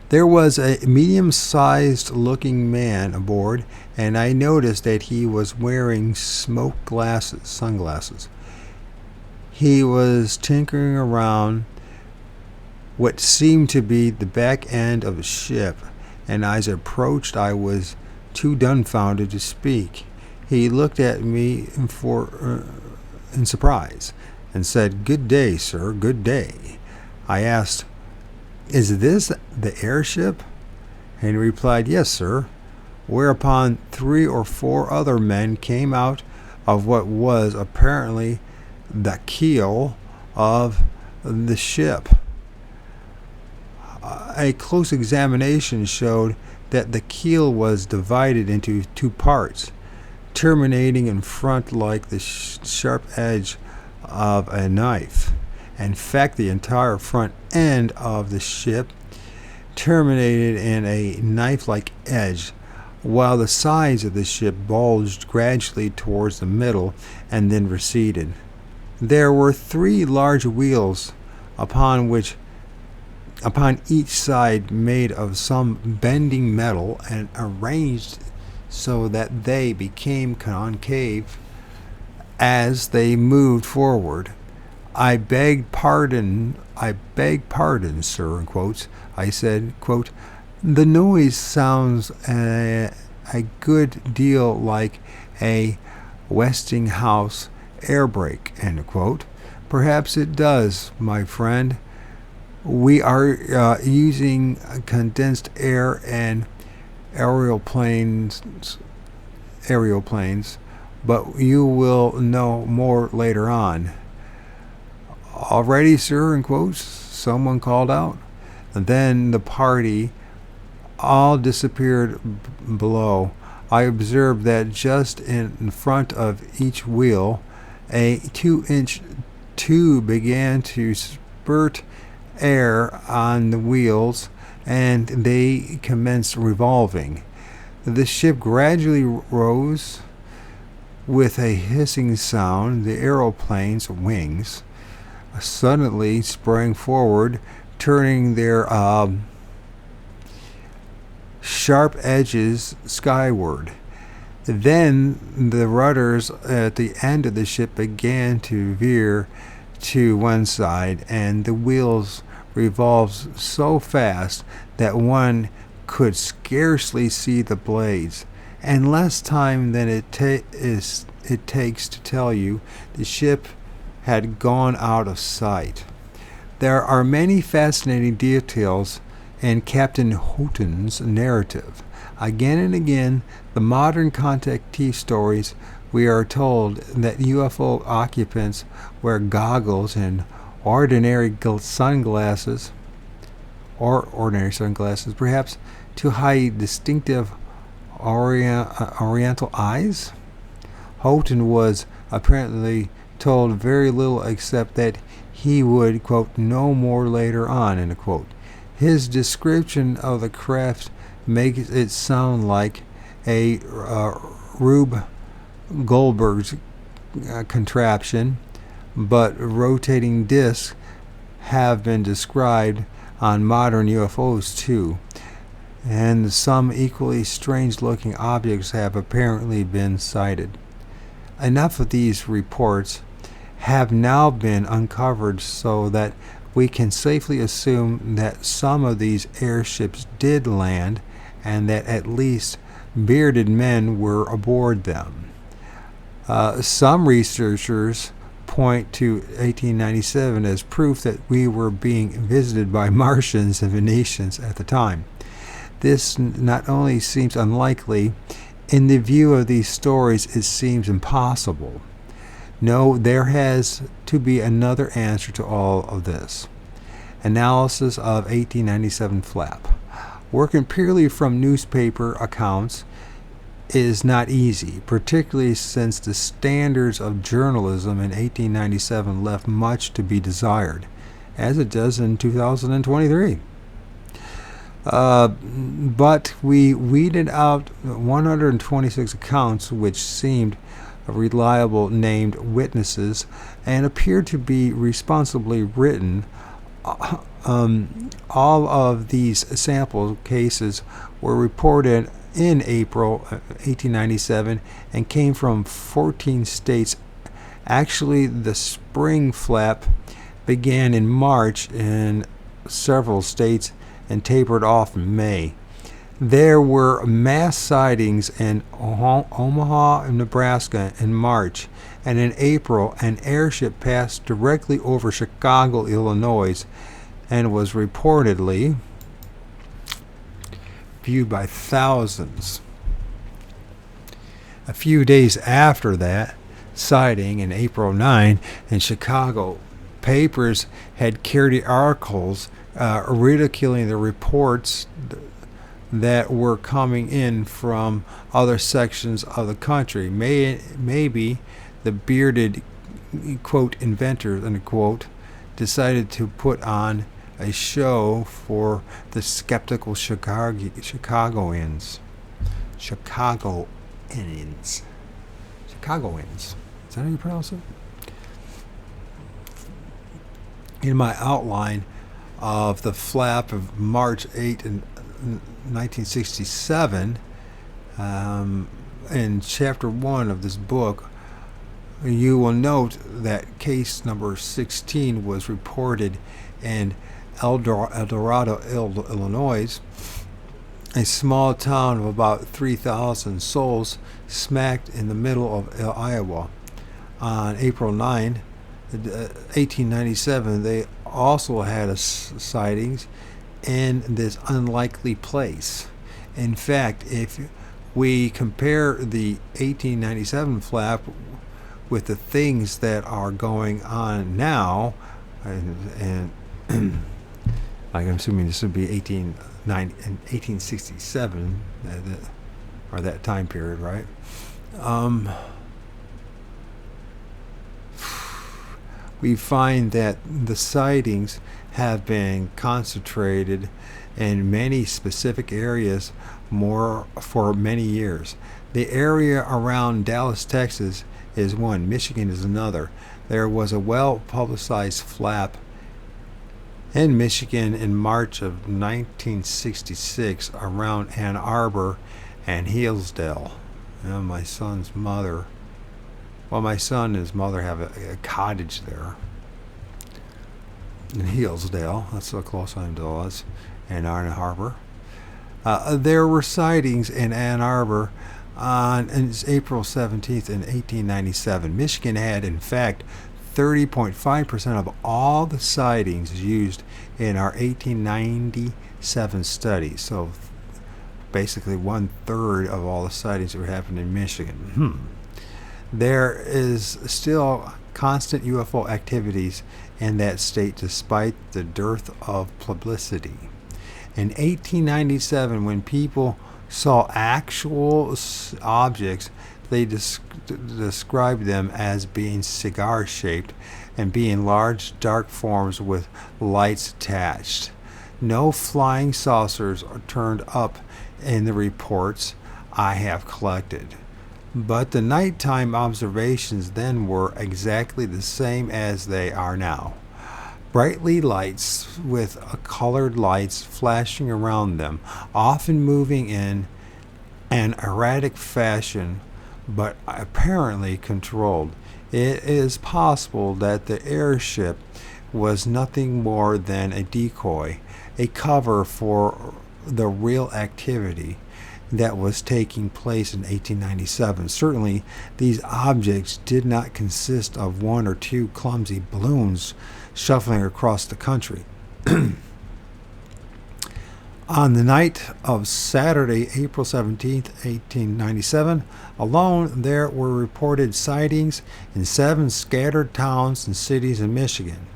There was a medium-sized looking man aboard, and I noticed that he was wearing sunglasses. He was tinkering around what seemed to be the back end of a ship, and as I approached, I was too dumbfounded to speak. He looked at me in surprise and said, "Good day, sir, good day." I asked, "Is this the airship?" And he replied, "Yes, sir." Whereupon 3 or 4 other men came out of what was apparently the keel of the ship. A close examination showed that the keel was divided into 2 parts, terminating in front like the sharp edge of a knife. In fact, the entire front end of the ship terminated in a knife-like edge, while the sides of the ship bulged gradually towards the middle and then receded. There were 3 large wheels upon each side, made of some bending metal and arranged so that they became concave as they moved forward. I beg pardon, sir," in quotes. I said, quote, "The noise sounds a good deal like a Westinghouse air brake," end quote. "Perhaps it does, my friend. We are using condensed air and aeroplanes, but you will know more later on." "All ready, sir," in quotes, someone called out. And then the party all disappeared below. I observed that just in front of each wheel, a 2-inch tube began to spurt air on the wheels, and they commenced revolving. The ship gradually rose with a hissing sound. The aeroplane's wings suddenly sprang forward, turning their sharp edges skyward. Then the rudders at the end of the ship began to veer to one side, and the wheels revolved so fast that one could scarcely see the blades. In less time than it takes to tell you, the ship had gone out of sight. There are many fascinating details in Captain Houghton's narrative. Again and again, the modern contactee stories, we are told that UFO occupants wear goggles and ordinary sunglasses, perhaps to hide distinctive Oriental eyes. Houghton was apparently told very little except that he would, quote, know more later on, end quote. His description of the craft makes it sound like a Rube Goldberg's contraption, but rotating discs have been described on modern UFOs too, and some equally strange-looking objects have apparently been sighted. Enough of these reports have now been uncovered so that we can safely assume that some of these airships did land and that at least bearded men were aboard them. Some researchers point to 1897 as proof that we were being visited by Martians and Venetians at the time. This not only seems unlikely, in the view of these stories, it seems impossible. No, there has to be another answer to all of this. Analysis of 1897 flap. Working purely from newspaper accounts is not easy, particularly since the standards of journalism in 1897 left much to be desired, as it does in 2023. But we weeded out 126 accounts which seemed reliable named witnesses and appeared to be responsibly written. All of these sample cases were reported in April 1897 and came from 14 states. Actually, the spring flap began in March in several states and tapered off in May. There were mass sightings in Omaha, Nebraska in March, and in April an airship passed directly over Chicago, Illinois, and was reportedly viewed by thousands. A few days after that sighting, in April 9, in Chicago, papers had carried articles ridiculing the reports that were coming in from other sections of the country. Maybe the bearded, quote, inventors, unquote, decided to put on a show for the skeptical Chicagoans. Chicagoans. Is that how you pronounce it? In my outline of the flap of March 8 in 1967, in chapter 1 of this book, you will note that case number 16 was reported in El Dorado, Illinois, a small town of about 3,000 souls smack in the middle of Iowa. On April 9, 1897, they also had sightings in this unlikely place. In fact, if we compare the 1897 flap with the things that are going on now, and like I'm assuming this would be 1867, or that time period, right? We find that the sightings have been concentrated in many specific areas for many years. The area around Dallas, Texas is one. Michigan is another. There was a well-publicized flap in Michigan in March of 1966 around Ann Arbor and Hillsdale. And my son and his mother have a cottage there in Hillsdale. That's so close I am to us. And Ann Arbor. There were sightings in Ann Arbor on April 17th in 1897. Michigan had, in fact, 30.5% of all the sightings used in our 1897 study. So basically 1/3 of all the sightings that were happening in Michigan. There is still constant UFO activities in that state despite the dearth of publicity. In 1897, when people saw actual objects, they described them as being cigar-shaped and being large, dark forms with lights attached. No flying saucers are turned up in the reports. I have collected. But the nighttime observations then were exactly the same as they are now. Brightly lights with colored lights flashing around them, often moving in an erratic fashion, but apparently controlled. It is possible that the airship was nothing more than a decoy, a cover for the real activity that was taking place in 1897. Certainly, these objects did not consist of one or two clumsy balloons shuffling across the country. On the night of Saturday, April 17th, 1897, alone there were reported sightings in 7 scattered towns and cities in Michigan.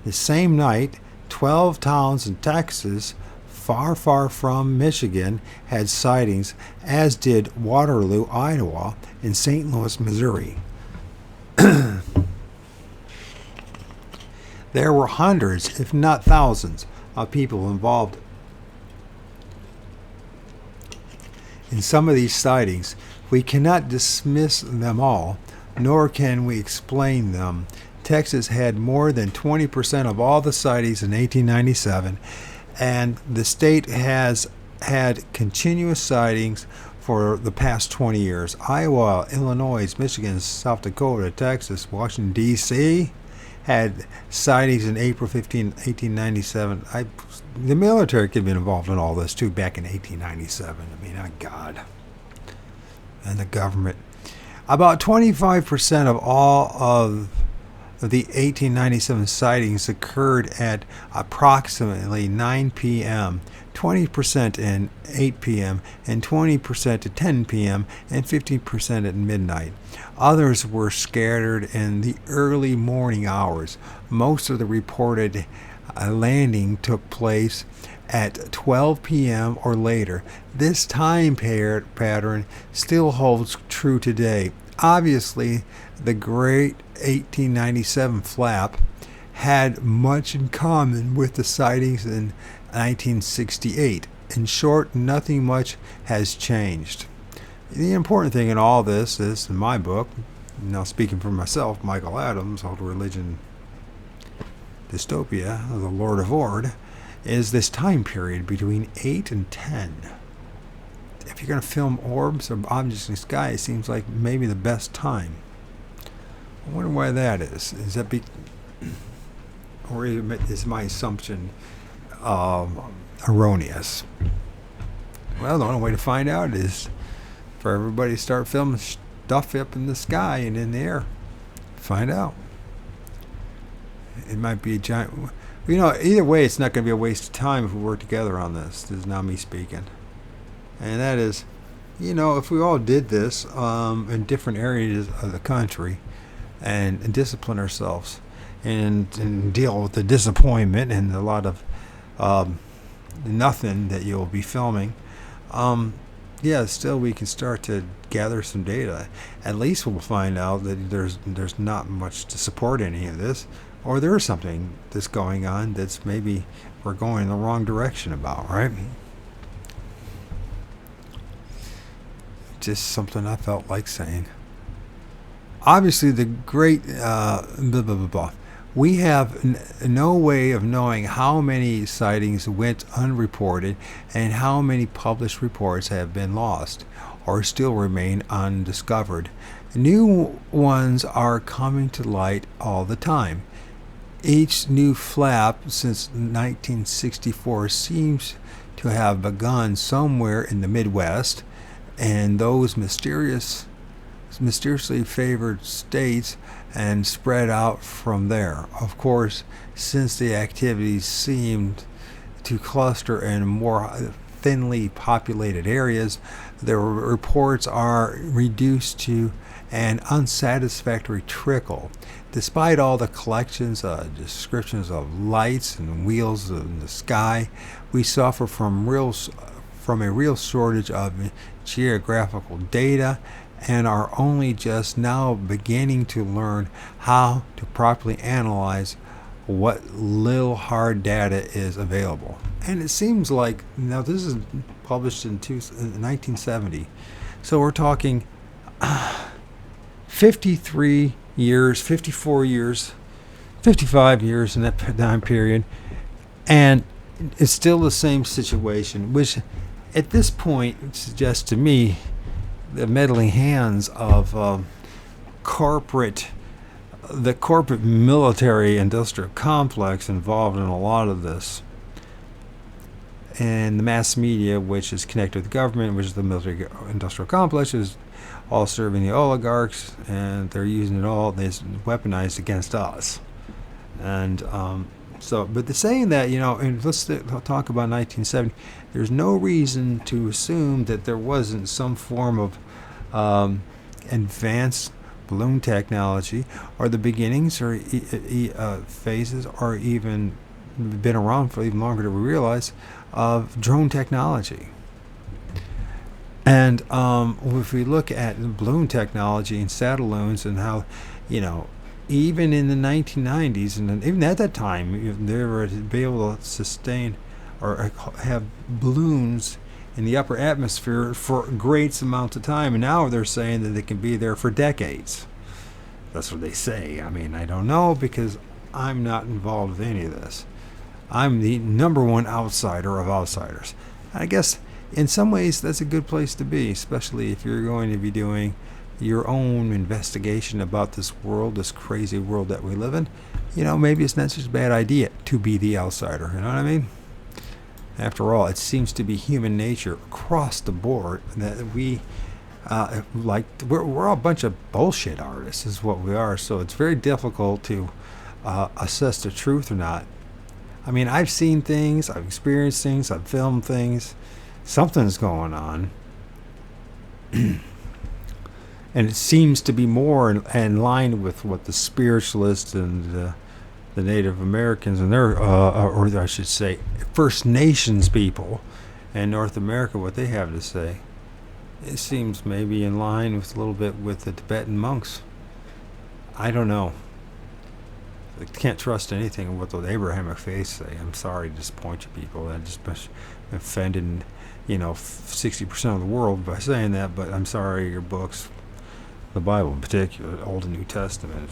The same night, 12 towns in Texas, far from Michigan, had sightings, as did Waterloo, Iowa, and St. Louis, Missouri. There were hundreds, if not thousands, of people involved in some of these sightings. We cannot dismiss them all, nor can we explain them. Texas had more than 20% of all the sightings in 1897, and the state has had continuous sightings for the past 20 years. Iowa, Illinois, Michigan, South Dakota, Texas, Washington, D.C. had sightings in April 15, 1897. The military could have been involved in all this too back in 1897. I mean, oh God. And the government. About 25% of all of the 1897 sightings occurred at approximately 9 p.m., 20% at 8 p.m., and 20% at 10 p.m., and 15% at midnight. Others were scattered in the early morning hours. Most of the reported landing took place at 12 p.m. or later. This time pattern still holds true today. Obviously, the great 1897 flap had much in common with the sightings in 1968. In short, nothing much has changed. The important thing in all this is, in my book, now speaking for myself, Michael Adams, Old Religion Dystopia, The Lord of O.R.D., is this time period between 8 and 10. If you're going to film orbs or objects in the sky, it seems like maybe the best time. I wonder why that is. Is that or is my assumption erroneous? Well, the only way to find out is for everybody to start filming stuff up in the sky and in the air. Find out. It might be a giant. You know, either way, it's not going to be a waste of time if we work together on this. This is not me speaking. And that is, you know, if we all did this in different areas of the country and discipline ourselves and deal with the disappointment and a lot of nothing that you'll be filming, yeah, still we can start to gather some data. At least we'll find out that there's not much to support any of this, or there's something that's going on that's maybe we're going in the wrong direction about, right? Just something I felt like saying. Obviously, the great we have no way of knowing how many sightings went unreported and how many published reports have been lost or still remain undiscovered. New ones are coming to light all the time. Each new flap since 1964 seems to have begun somewhere in the Midwest, and those mysteriously favored states, and spread out from there. Of course, since the activities seemed to cluster in more thinly populated areas, the reports are reduced to an unsatisfactory trickle. Despite all the collections, descriptions of lights and wheels in the sky, we suffer from a real shortage of geographical data and are only just now beginning to learn how to properly analyze what little hard data is available. And it seems like, now this is published in 1970. So we're talking 53 years, 54 years, 55 years in that time period. And it's still the same situation, which at this point suggests to me the meddling hands of the corporate military industrial complex involved in a lot of this. And the mass media, which is connected with the government, which is the military industrial complex, is all serving the oligarchs, and they're using it all, it's weaponized against us. And but the saying that, and let's talk about 1970, there's no reason to assume that there wasn't some form of advanced balloon technology, or the beginnings or phases, or even been around for even longer than we realize, of drone technology. And if we look at balloon technology and satelloons, and how, even in the 1990s, and even at that time, they were to be able to sustain or have balloons in the upper atmosphere for great amounts of time, and now they're saying that they can be there for decades. That's what they say. I mean, I don't know, because I'm not involved with any of this. I'm the number one outsider of outsiders. I guess in some ways that's a good place to be, especially if you're going to be doing your own investigation about this world, this crazy world that we live in. Maybe it's not such a bad idea to be the outsider. You know what I mean? After all, it seems to be human nature across the board that we we're all a bunch of bullshit artists, is what we are. So it's very difficult to assess the truth or not. I mean, I've seen things, I've experienced things, I've filmed things. Something's going on. And it seems to be more in line with what the spiritualists and the Native Americans and their, or I should say, First Nations people in North America, what they have to say. It seems maybe in line with a little bit with the Tibetan monks. I don't know. I can't trust anything of what the Abrahamic faith say. I'm sorry to disappoint you people. I just offended, 60% of the world by saying that, but I'm sorry, your books, the Bible in particular, Old and New Testament,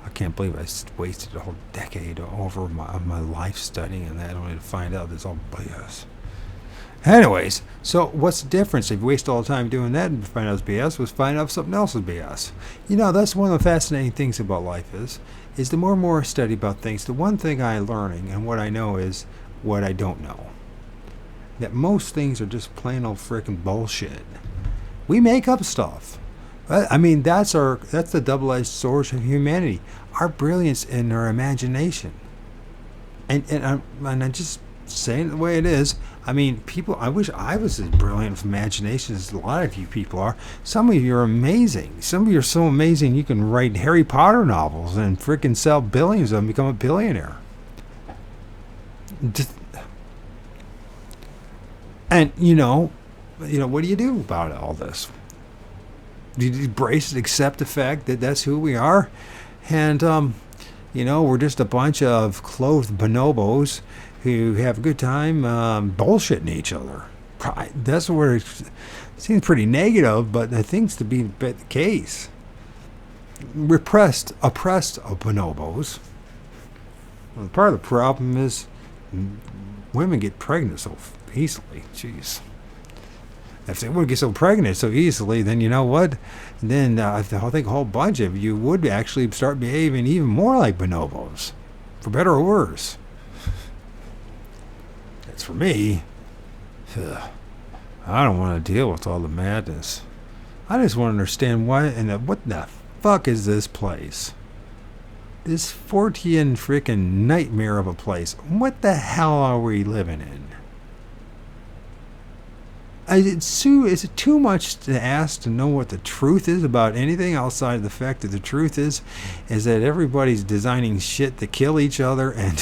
I can't believe I wasted a whole decade over my life studying that, only to find out it's all BS. Anyways, so what's the difference? If you waste all the time doing that and find out it's BS, was find out something else is BS. That's one of the fascinating things about life is the more and more I study about things, the one thing I'm learning and what I know is what I don't know. That most things are just plain old freaking bullshit. We make up stuff. I mean, that's the double-edged sword of humanity. Our brilliance and our imagination. And I'm just saying it the way it is. I mean, people, I wish I was as brilliant of imagination as a lot of you people are. Some of you are amazing. Some of you are so amazing you can write Harry Potter novels and freaking sell billions of them, become a billionaire. And, what do you do about all this? Do you embrace and accept the fact that that's who we are? And, we're just a bunch of clothed bonobos who have a good time bullshitting each other. That's where it seems pretty negative, but it seems to be the case. Oppressed bonobos. Well, part of the problem is women get pregnant so easily. Jeez. If they would get so pregnant so easily, then you know what? Then I think a whole bunch of you would actually start behaving even more like bonobos, for better or worse. As for me, I don't want to deal with all the madness. I just want to understand what the fuck is this place? This Fortean freaking nightmare of a place. What the hell are we living in? Is it too much to ask to know what the truth is about anything outside of the fact that the truth is that everybody's designing shit to kill each other and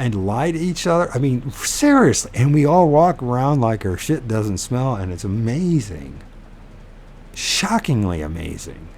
and lie to each other? I mean, seriously. And we all walk around like our shit doesn't smell, and it's amazing. Shockingly amazing.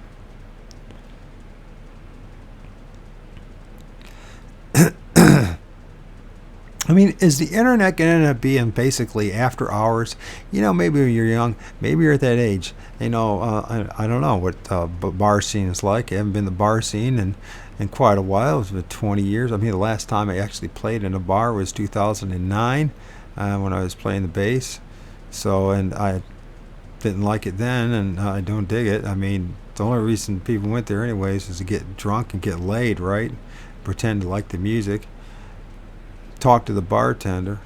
I mean, is the internet going to end up being basically after hours? Maybe when you're young, maybe you're at that age. I don't know what bar scene is like. I haven't been to the bar scene in quite a while. It's been 20 years. I mean, the last time I actually played in a bar was 2009 when I was playing the bass. So, and I didn't like it then, and I don't dig it. I mean, the only reason people went there anyways is to get drunk and get laid, right? Pretend to like the music. Talk to the bartender.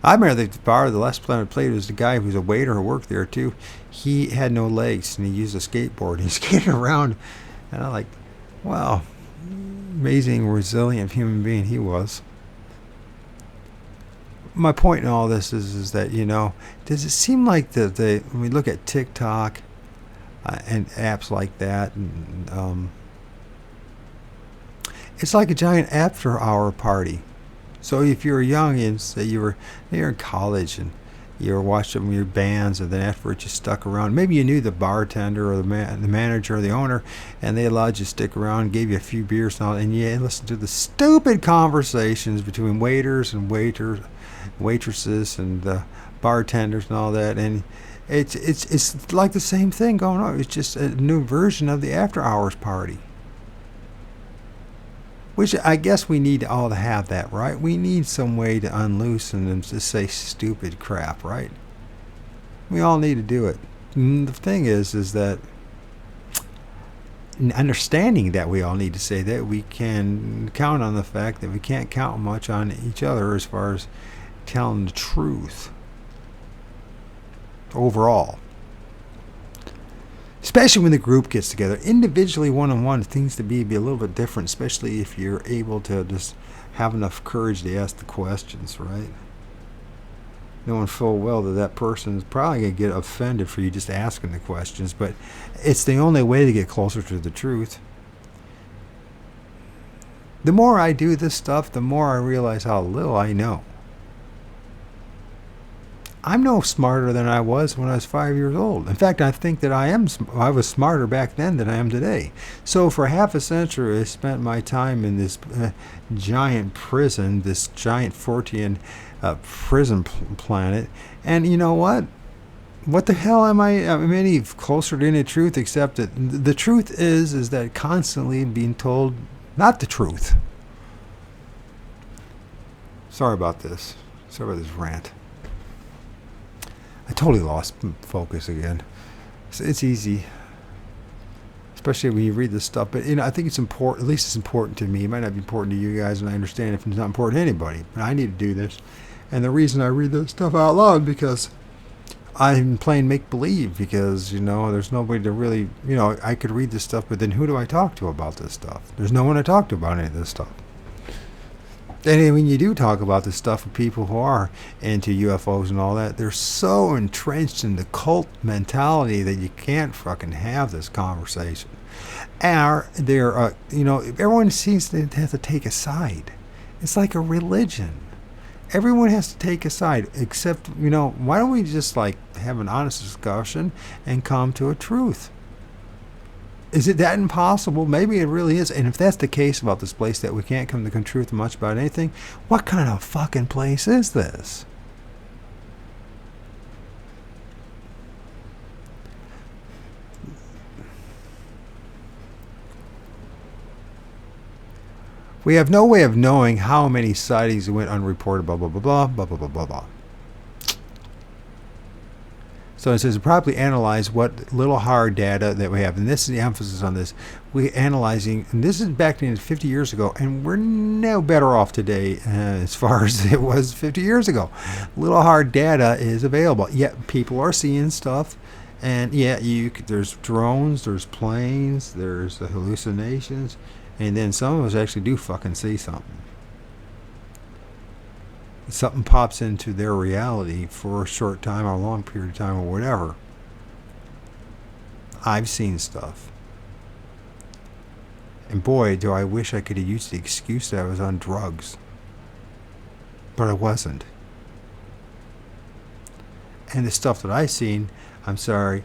I remember the bar, the last time I played was the guy who was a waiter who worked there too. He had no legs and he used a skateboard. He skated around, and I'm like, wow, amazing, resilient human being he was. My point in all this is that, does it seem like when we look at TikTok and apps like that, and it's like a giant after-hour party. So if you were young and say you're in college and you were watching your bands, and then afterwards you stuck around, maybe you knew the bartender or the manager or the owner, and they allowed you to stick around, gave you a few beers and all, and you listened to the stupid conversations between waiters and waitresses and bartenders and all that, and it's like the same thing going on. It's just a new version of the after-hours party. Which I guess we need all to have that, right? We need some way to unloosen and just say stupid crap, right? We all need to do it. And the thing is that understanding that we all need to say that, we can count on the fact that we can't count much on each other as far as telling the truth overall. Especially when the group gets together. Individually, one-on-one, things to be a little bit different, especially if you're able to just have enough courage to ask the questions, right? Knowing full well that person is probably going to get offended for you just asking the questions, but it's the only way to get closer to the truth. The more I do this stuff, the more I realize how little I know. I'm no smarter than I was when I was 5 years old. In fact, I think that I was smarter back then than I am today. So for half a century, I spent my time in this giant prison, this giant Fortean prison planet. And you know what? What the hell am I any closer to any truth, except that the truth is that constantly being told not the truth. Sorry about this. Sorry about this rant. I totally lost focus again. It's easy, especially when you read this stuff. But I think it's important. At least it's important to me. It might not be important to you guys, and I understand if it's not important to anybody. But I need to do this. And the reason I read this stuff out loud because I'm playing make believe. Because there's nobody to really I could read this stuff, but then who do I talk to about this stuff? There's no one to talk to about any of this stuff. And when you do talk about this stuff with people who are into UFOs and all that, they're so entrenched in the cult mentality that you can't fucking have this conversation. And everyone seems to have to take a side. It's like a religion. Everyone has to take a side, except, why don't we just have an honest discussion and come to a truth? Is it that impossible? Maybe it really is. And if that's the case about this place, that we can't come to the truth much about anything, what kind of fucking place is this? We have no way of knowing how many sightings went unreported, blah, blah, blah, blah, blah, blah, blah, blah, blah. So it says probably analyze what little hard data that we have. And this is the emphasis on this. We're analyzing, and this is back in 50 years ago, and we're no better off today as far as it was 50 years ago. Little hard data is available. Yet people are seeing stuff. And there's drones, there's planes, there's hallucinations. And then some of us actually do fucking see something. Something pops into their reality for a short time or a long period of time or whatever. I've seen stuff. And boy, do I wish I could have used the excuse that I was on drugs. But I wasn't. And the stuff that I seen, I'm sorry,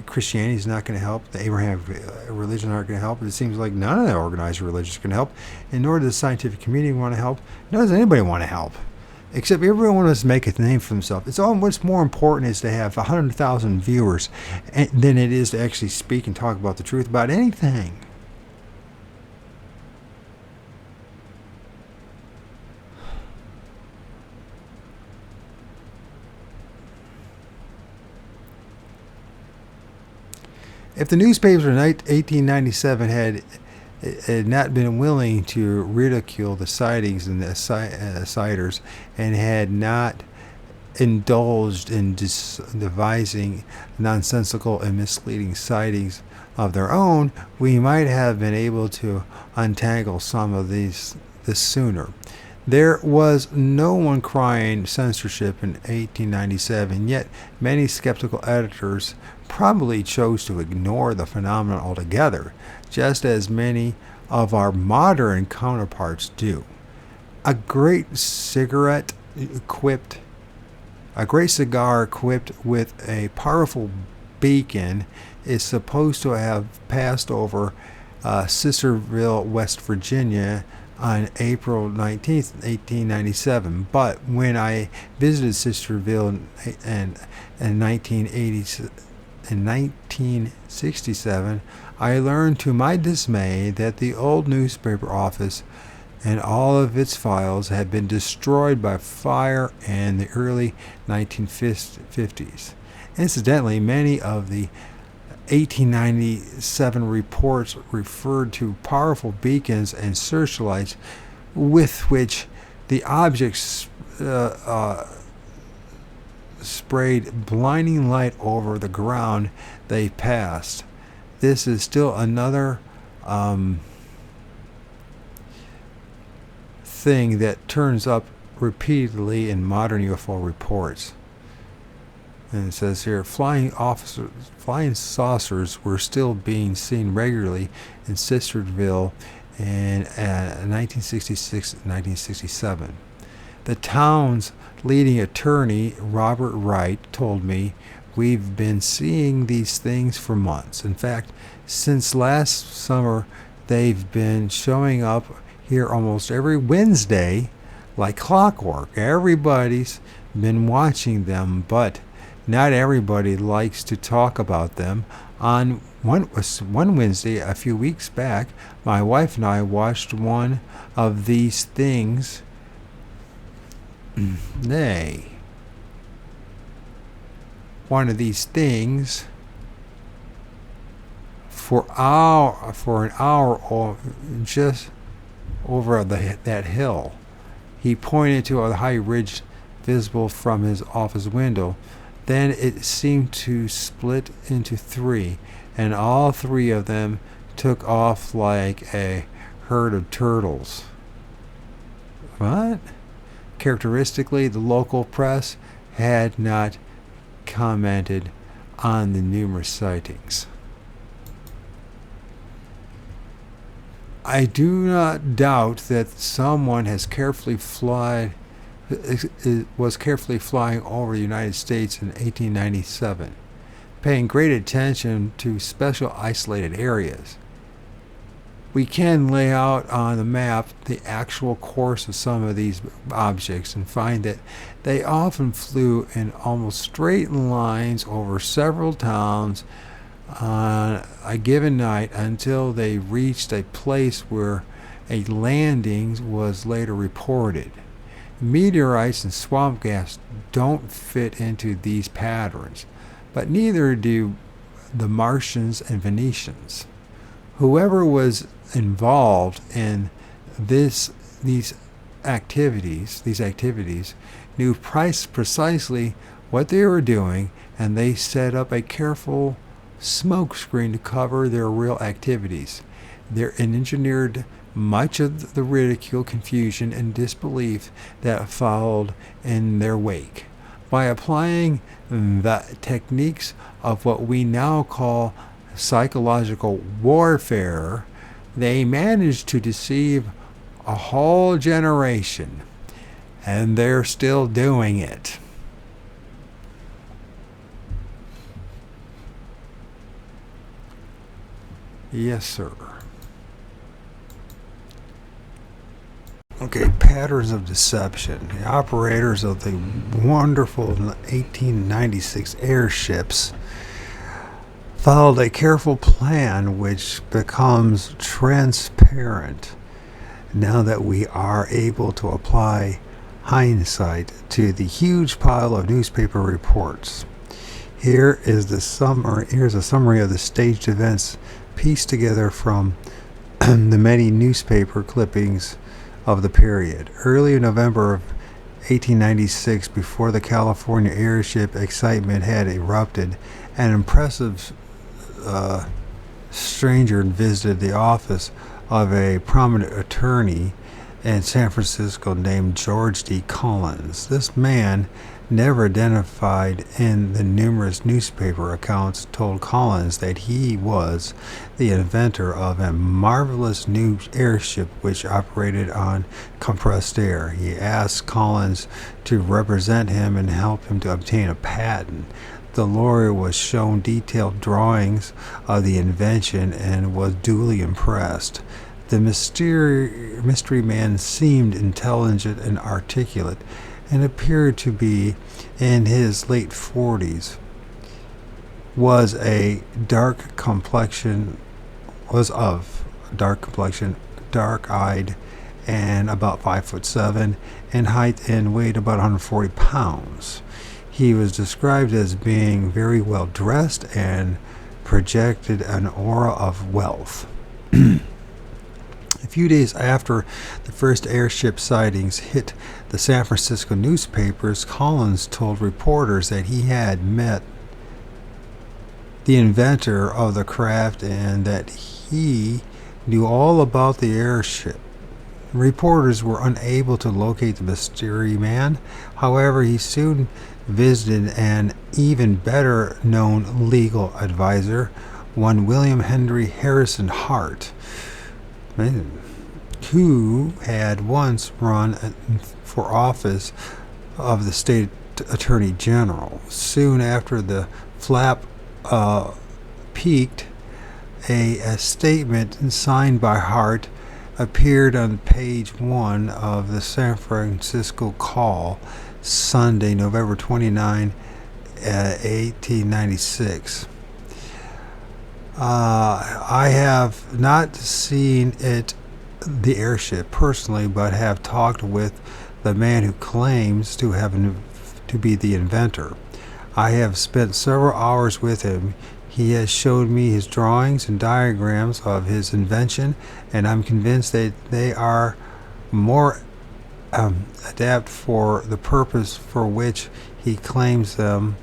Christianity is not going to help. The Abrahamic religion aren't going to help. It seems like none of the organized religions can help, and nor does the scientific community want to help. Nor does anybody want to help, except everyone wants to make a name for themselves. It's all. What's more important is to have 100,000 viewers than it is to actually speak and talk about the truth about anything. If the newspapers in 1897 had not been willing to ridicule the sightings and the sighters, and had not indulged in devising nonsensical and misleading sightings of their own, we might have been able to untangle some of this sooner. There was no one crying censorship in 1897, yet many skeptical editors probably chose to ignore the phenomenon altogether, just as many of our modern counterparts do. A great cigar equipped with a powerful beacon is supposed to have passed over Sistersville, West Virginia on April 19th, 1897. But when I visited Sistersville in 1967, I learned to my dismay that the old newspaper office and all of its files had been destroyed by fire in the early 1950s. Incidentally, many of the 1897 reports referred to powerful beacons and searchlights with which the objects sprayed blinding light over the ground they passed. This is still another thing that turns up repeatedly in modern UFO reports. And it says here, flying saucers were still being seen regularly in Sistersville in 1966 and 1967. The town's leading attorney, Robert Wright, told me, "We've been seeing these things for months. In fact, since last summer, they've been showing up here almost every Wednesday like clockwork. Everybody's been watching them, but not everybody likes to talk about them. On one Wednesday a few weeks back, my wife and I watched one of these things. One of these things for an hour just over that hill." He pointed to a high ridge visible from his office window. Then it seemed to split into three, and all three of them took off like a herd of turtles. What? Characteristically, the local press had not commented on the numerous sightings. I do not doubt that someone was carefully flying over the United States in 1897, paying great attention to special isolated areas. We can lay out on the map the actual course of some of these objects and find that they often flew in almost straight lines over several towns on a given night until they reached a place where a landing was later reported. Meteorites and swamp gas don't fit into these patterns, but neither do the Martians and Venetians. Whoever was involved in these activities knew precisely what they were doing, and they set up a careful smoke screen to cover their real activities. They engineered much of the ridicule, confusion, and disbelief that followed in their wake. By applying the techniques of what we now call psychological warfare, they managed to deceive a whole generation, and they're still doing it. Yes, sir. Okay, patterns of deception. The operators of the wonderful 1896 airships followed a careful plan which becomes transparent now that we are able to apply hindsight to the huge pile of newspaper reports. Here's a summary of the staged events pieced together from the many newspaper clippings of the period. Early in November of 1896, before the California airship excitement had erupted, an impressive stranger visited the office of a prominent attorney in San Francisco named George D. Collins. This man, never identified in the numerous newspaper accounts, told Collins that he was the inventor of a marvelous new airship which operated on compressed air. He asked Collins to represent him and help him to obtain a patent. The lawyer was shown detailed drawings of the invention and was duly impressed. The mystery man seemed intelligent and articulate, and appeared to be in his late 40s. Was of dark complexion, dark-eyed, and about 5'7" in height, and weighed about 140 pounds. He was described as being very well dressed and projected an aura of wealth. A few days after the first airship sightings hit the San Francisco newspapers, Collins told reporters that he had met the inventor of the craft and that he knew all about the airship. Reporters were unable to locate the mystery man. However, he soon visited an even better known legal advisor, one William Henry Harrison Hart, who had once run for office of the state attorney general. Soon after the flap peaked, a statement signed by Hart appeared on page 1 of the San Francisco Call, Sunday, November 29, 1896. I have not seen the airship personally, but have talked with the man who claims to be the inventor. I have spent several hours with him. He has showed me his drawings and diagrams of his invention, and I'm convinced that they are more adapt for the purpose for which he claims them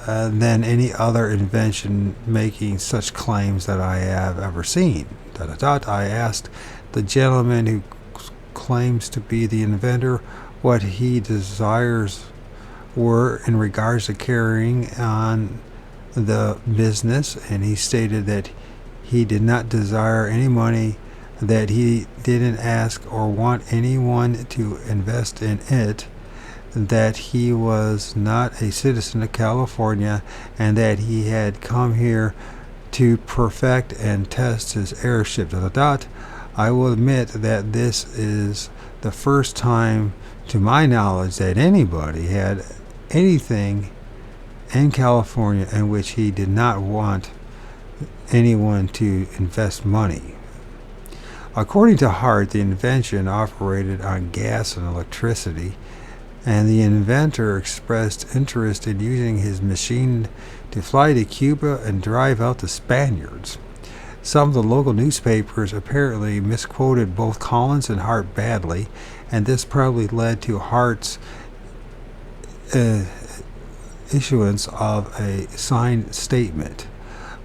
than any other invention making such claims that I have ever seen. I asked the gentleman who claims to be the inventor what he desires were in regards to carrying on the business, and he stated that he did not desire any money, that he didn't ask or want anyone to invest in it, that he was not a citizen of California, and that he had come here to perfect and test his airship. I will admit that this is the first time, to my knowledge, that anybody had anything in California in which he did not want anyone to invest money. According to Hart, the invention operated on gas and electricity, and the inventor expressed interest in using his machine to fly to Cuba and drive out the Spaniards. Some of the local newspapers apparently misquoted both Collins and Hart badly, and this probably led to Hart's issuance of a signed statement.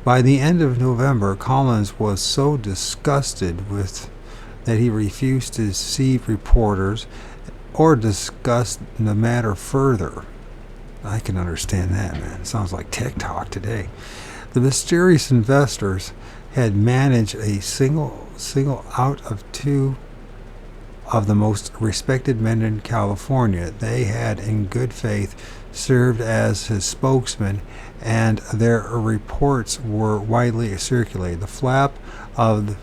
By the end of November, Collins was so disgusted with that he refused to see reporters or discuss the matter further. I can understand that, man. It sounds like TikTok today. The mysterious investors had managed a single out of two of the most respected men in California. They had, in good faith, served as his spokesman, and their reports were widely circulated. The flap of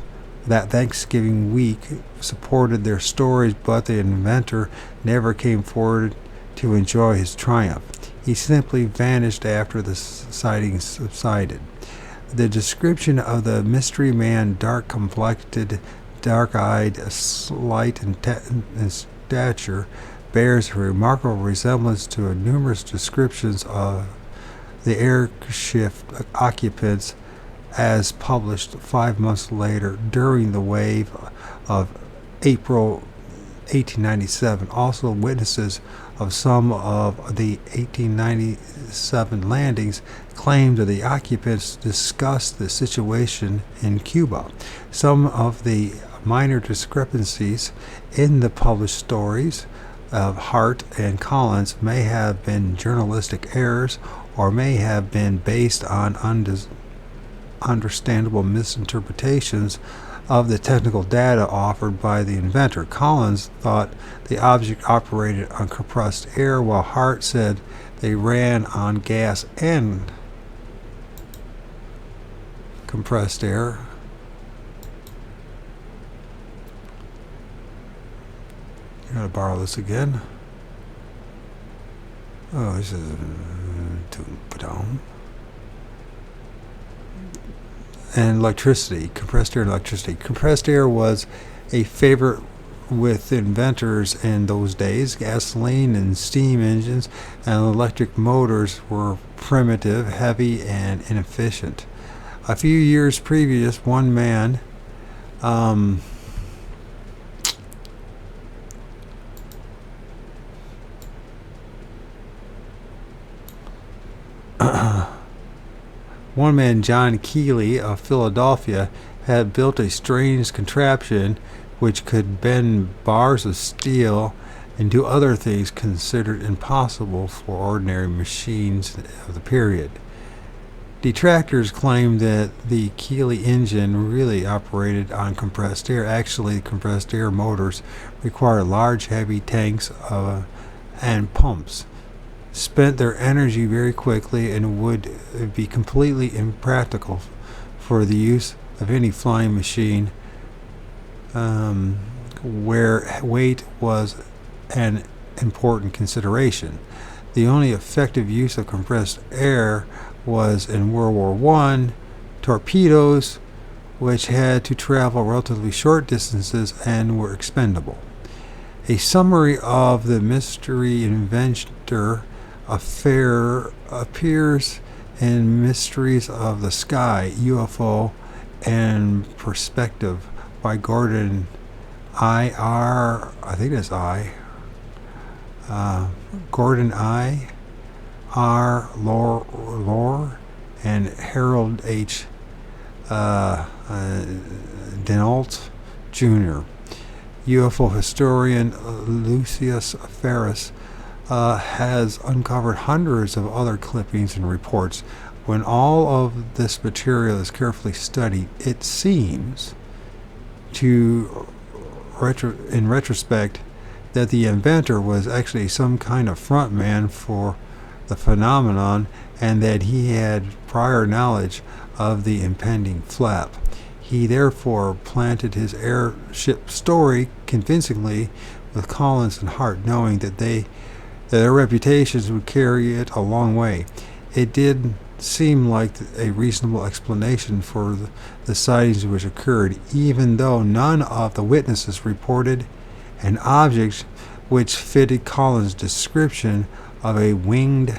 that Thanksgiving week supported their stories, but the inventor never came forward to enjoy his triumph. He simply vanished after the sightings subsided. The description of the mystery man, dark-complected, dark-eyed, slight in stature, bears a remarkable resemblance to numerous descriptions of the airship occupants as published 5 months later during the wave of April 1897. Also, witnesses of some of the 1897 landings claimed that the occupants discussed the situation in Cuba. Some of the minor discrepancies in the published stories of Hart and Collins may have been journalistic errors or may have been based on understandable misinterpretations of the technical data offered by the inventor. Collins thought the object operated on compressed air, while Hart said they ran on gas and compressed air. I'm going to borrow this again. Oh, this is and electricity, compressed air and electricity. Compressed air was a favorite with inventors in those days. Gasoline and steam engines and electric motors were primitive, heavy, and inefficient. A few years previous, one man John Keeley of Philadelphia, had built a strange contraption which could bend bars of steel and do other things considered impossible for ordinary machines of the period. Detractors claim that the Keeley engine really operated on compressed air. Actually, compressed air motors require large, heavy tanks and pumps, spent their energy very quickly, and would be completely impractical for the use of any flying machine where weight was an important consideration. The only effective use of compressed air was in World War I, torpedoes, which had to travel relatively short distances and were expendable. A summary of the mystery inventor affair appears in Mysteries of the Sky, UFO and Perspective by Gordon Gordon I.R. Lore and Harold H. Denault Jr. UFO historian Lucius Ferris has uncovered hundreds of other clippings and reports. When all of this material is carefully studied, it seems to, in retrospect, that the inventor was actually some kind of front man for the phenomenon, and that he had prior knowledge of the impending flap. He therefore planted his airship story convincingly with Collins and Hart, knowing that their reputations would carry it a long way. It did seem like a reasonable explanation for the sightings which occurred, even though none of the witnesses reported an object which fitted Collins' description of a winged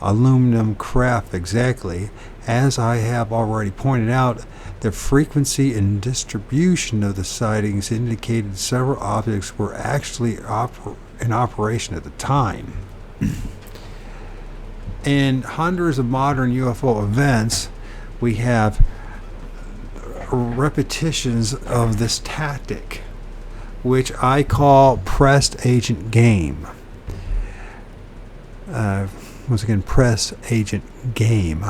aluminum craft exactly. As I have already pointed out, the frequency and distribution of the sightings indicated several objects were actually in operation at the time. In hundreds of modern UFO events, we have repetitions of this tactic, which I call press agent game. Once again, press agent game.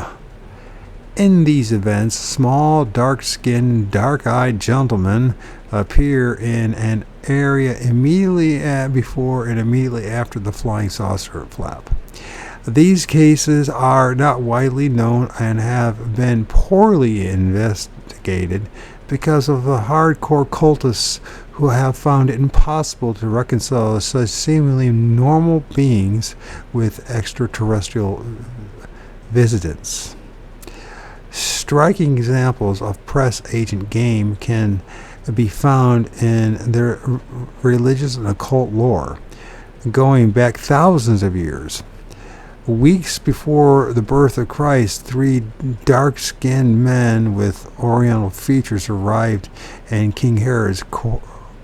In these events, small, dark-skinned, dark-eyed gentlemen appear in an area immediately before and immediately after the flying saucer flap. These cases are not widely known and have been poorly investigated because of the hardcore cultists who have found it impossible to reconcile such seemingly normal beings with extraterrestrial visitants. Striking examples of press agent game can be found in their religious and occult lore, going back thousands of years. Weeks before the birth of Christ, three dark-skinned men with Oriental features arrived in King Herod's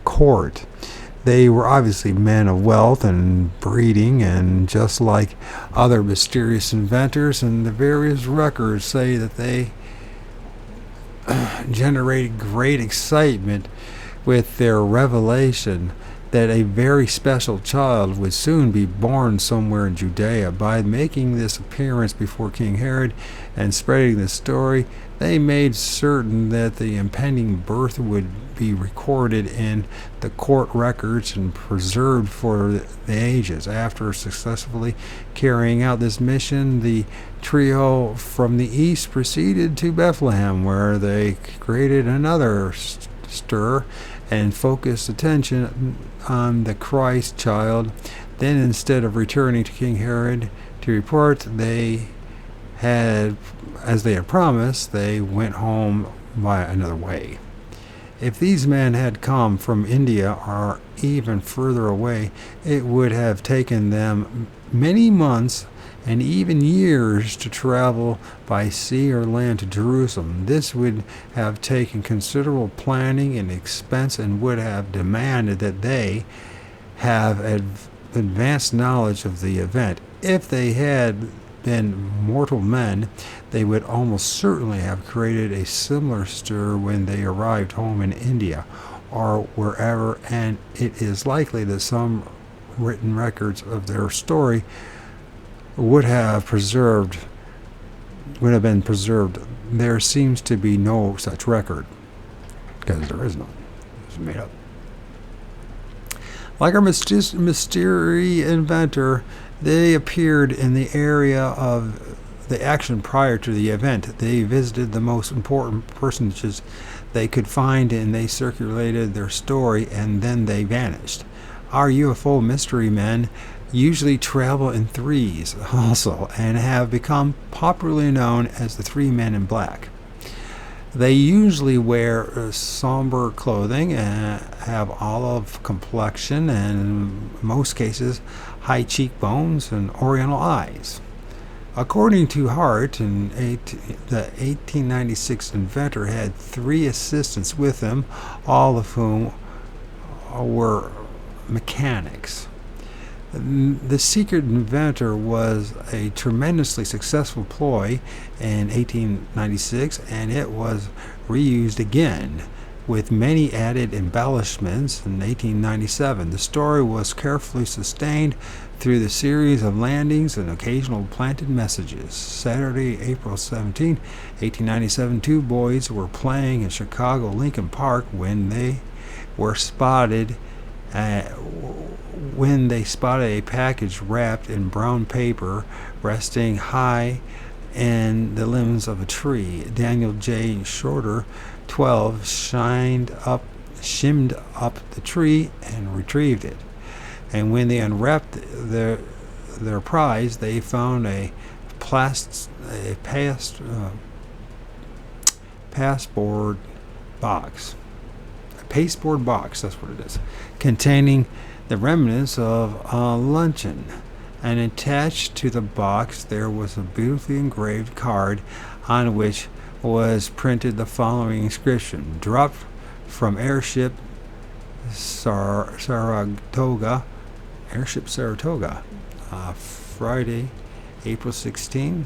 court. They were obviously men of wealth and breeding, and just like other mysterious inventors, and the various records say that they generated great excitement with their revelation that a very special child would soon be born somewhere in Judea. By making this appearance before King Herod and spreading the story, they made certain that the impending birth would be recorded in the court records and preserved for the ages. After successfully carrying out this mission, the trio from the east proceeded to Bethlehem, where they created another stir and focused attention on the Christ child. Then, instead of returning to King Herod to report, as they had promised, they went home by another way. If these men had come from India or even further away, it would have taken them many months and even years to travel by sea or land to Jerusalem. This would have taken considerable planning and expense and would have demanded that they have advanced knowledge of the event. If they had been mortal men, they would almost certainly have created a similar stir when they arrived home in India or wherever, and it is likely that some written records of their story would have been preserved. There seems to be no such record, because there is none. It's made up. Like our mystery inventor, they appeared in the area of the action prior to the event. They visited the most important personages they could find, and they circulated their story, and then they vanished. Our UFO mystery men usually travel in threes also, and have become popularly known as the Three Men in Black. They usually wear somber clothing and have olive complexion, and in most cases high cheekbones and oriental eyes. According to Hart, the 1896 inventor had three assistants with him, all of whom were mechanics. The secret inventor was a tremendously successful ploy in 1896, and it was reused again with many added embellishments in 1897. The story was carefully sustained through the series of landings and occasional planted messages. Saturday, April 17, 1897, two boys were playing in Chicago Lincoln Park when they spotted a package wrapped in brown paper resting high in the limbs of a tree. Daniel J. Shorter, 12, shimmed up the tree and retrieved it. And when they unwrapped their prize, they found a pasteboard box. Pasteboard box, that's what it is, containing the remnants of a luncheon. And attached to the box there was a beautifully engraved card on which was printed the following inscription: dropped from airship Saratoga, Friday, April 16,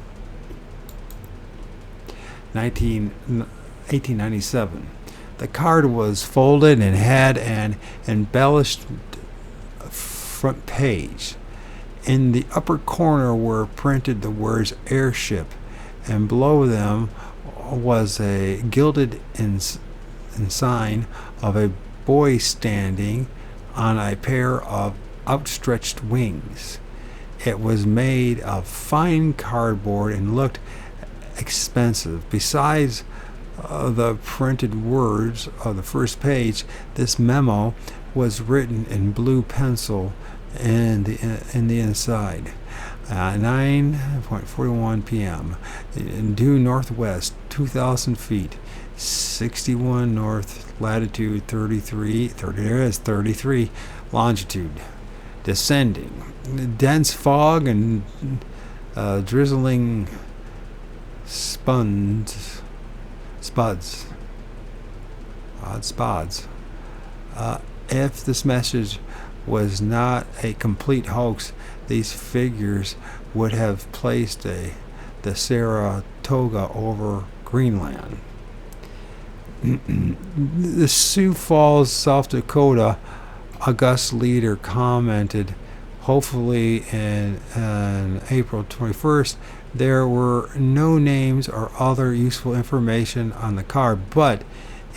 1897. The card was folded and had an embellished front page. In the upper corner were printed the words airship, and below them was a gilded ensign of a boy standing on a pair of outstretched wings. It was made of fine cardboard and looked expensive. Besides the printed words of the first page, this memo was written in blue pencil in the inside. 9:41 p.m. Due northwest, 2,000 feet, 61 north latitude, 33 longitude. Descending. Dense fog and drizzling spuds. If this message was not a complete hoax, these figures would have placed the Saratoga over Greenland. The Sioux Falls, South Dakota August leader commented, hopefully in April 21st, there were no names or other useful information on the car, but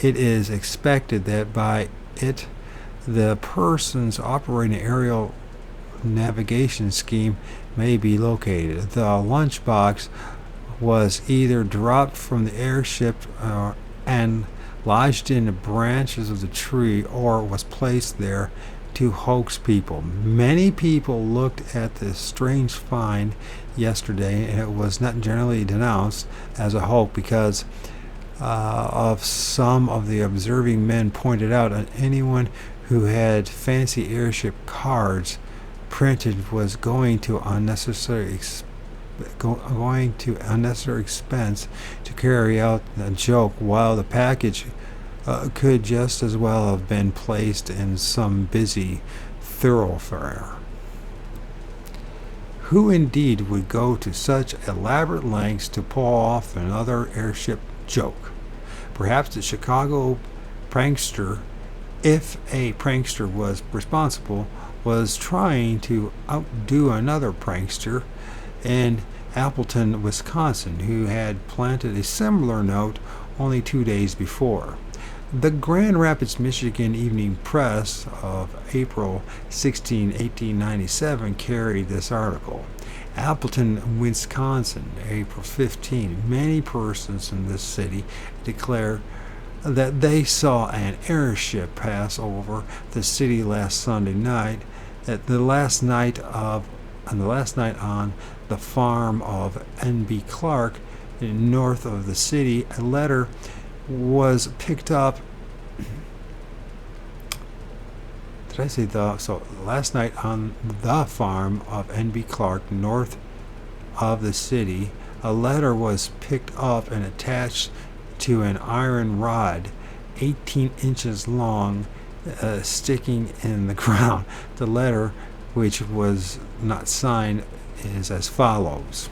it is expected that by it the person's operating aerial navigation scheme may be located. The lunchbox was either dropped from the airship and lodged in the branches of the tree, or was placed there to hoax people. Many people looked at this strange find yesterday, and it was not generally denounced as a hoax because of some of the observing men pointed out that anyone who had fancy airship cards printed was going to unnecessary expense to carry out the joke, while the package could just as well have been placed in some busy thoroughfare. Who indeed would go to such elaborate lengths to pull off another airship joke? Perhaps the Chicago prankster, if a prankster was responsible, was trying to outdo another prankster in Appleton, Wisconsin, who had planted a similar note only 2 days before. The Grand Rapids, Michigan Evening Press of April 16, 1897 carried this article. Appleton, Wisconsin, April 15. Many persons in this city declare that they saw an airship pass over the city last Sunday night. At the last night on the farm of N.B. Clark, north of the city, a letter was picked up. Did I say the? So last night on the farm of N.B. Clark, north of the city, a letter was picked up and attached to an iron rod 18 inches long, sticking in the ground. The letter, which was not signed, is as follows.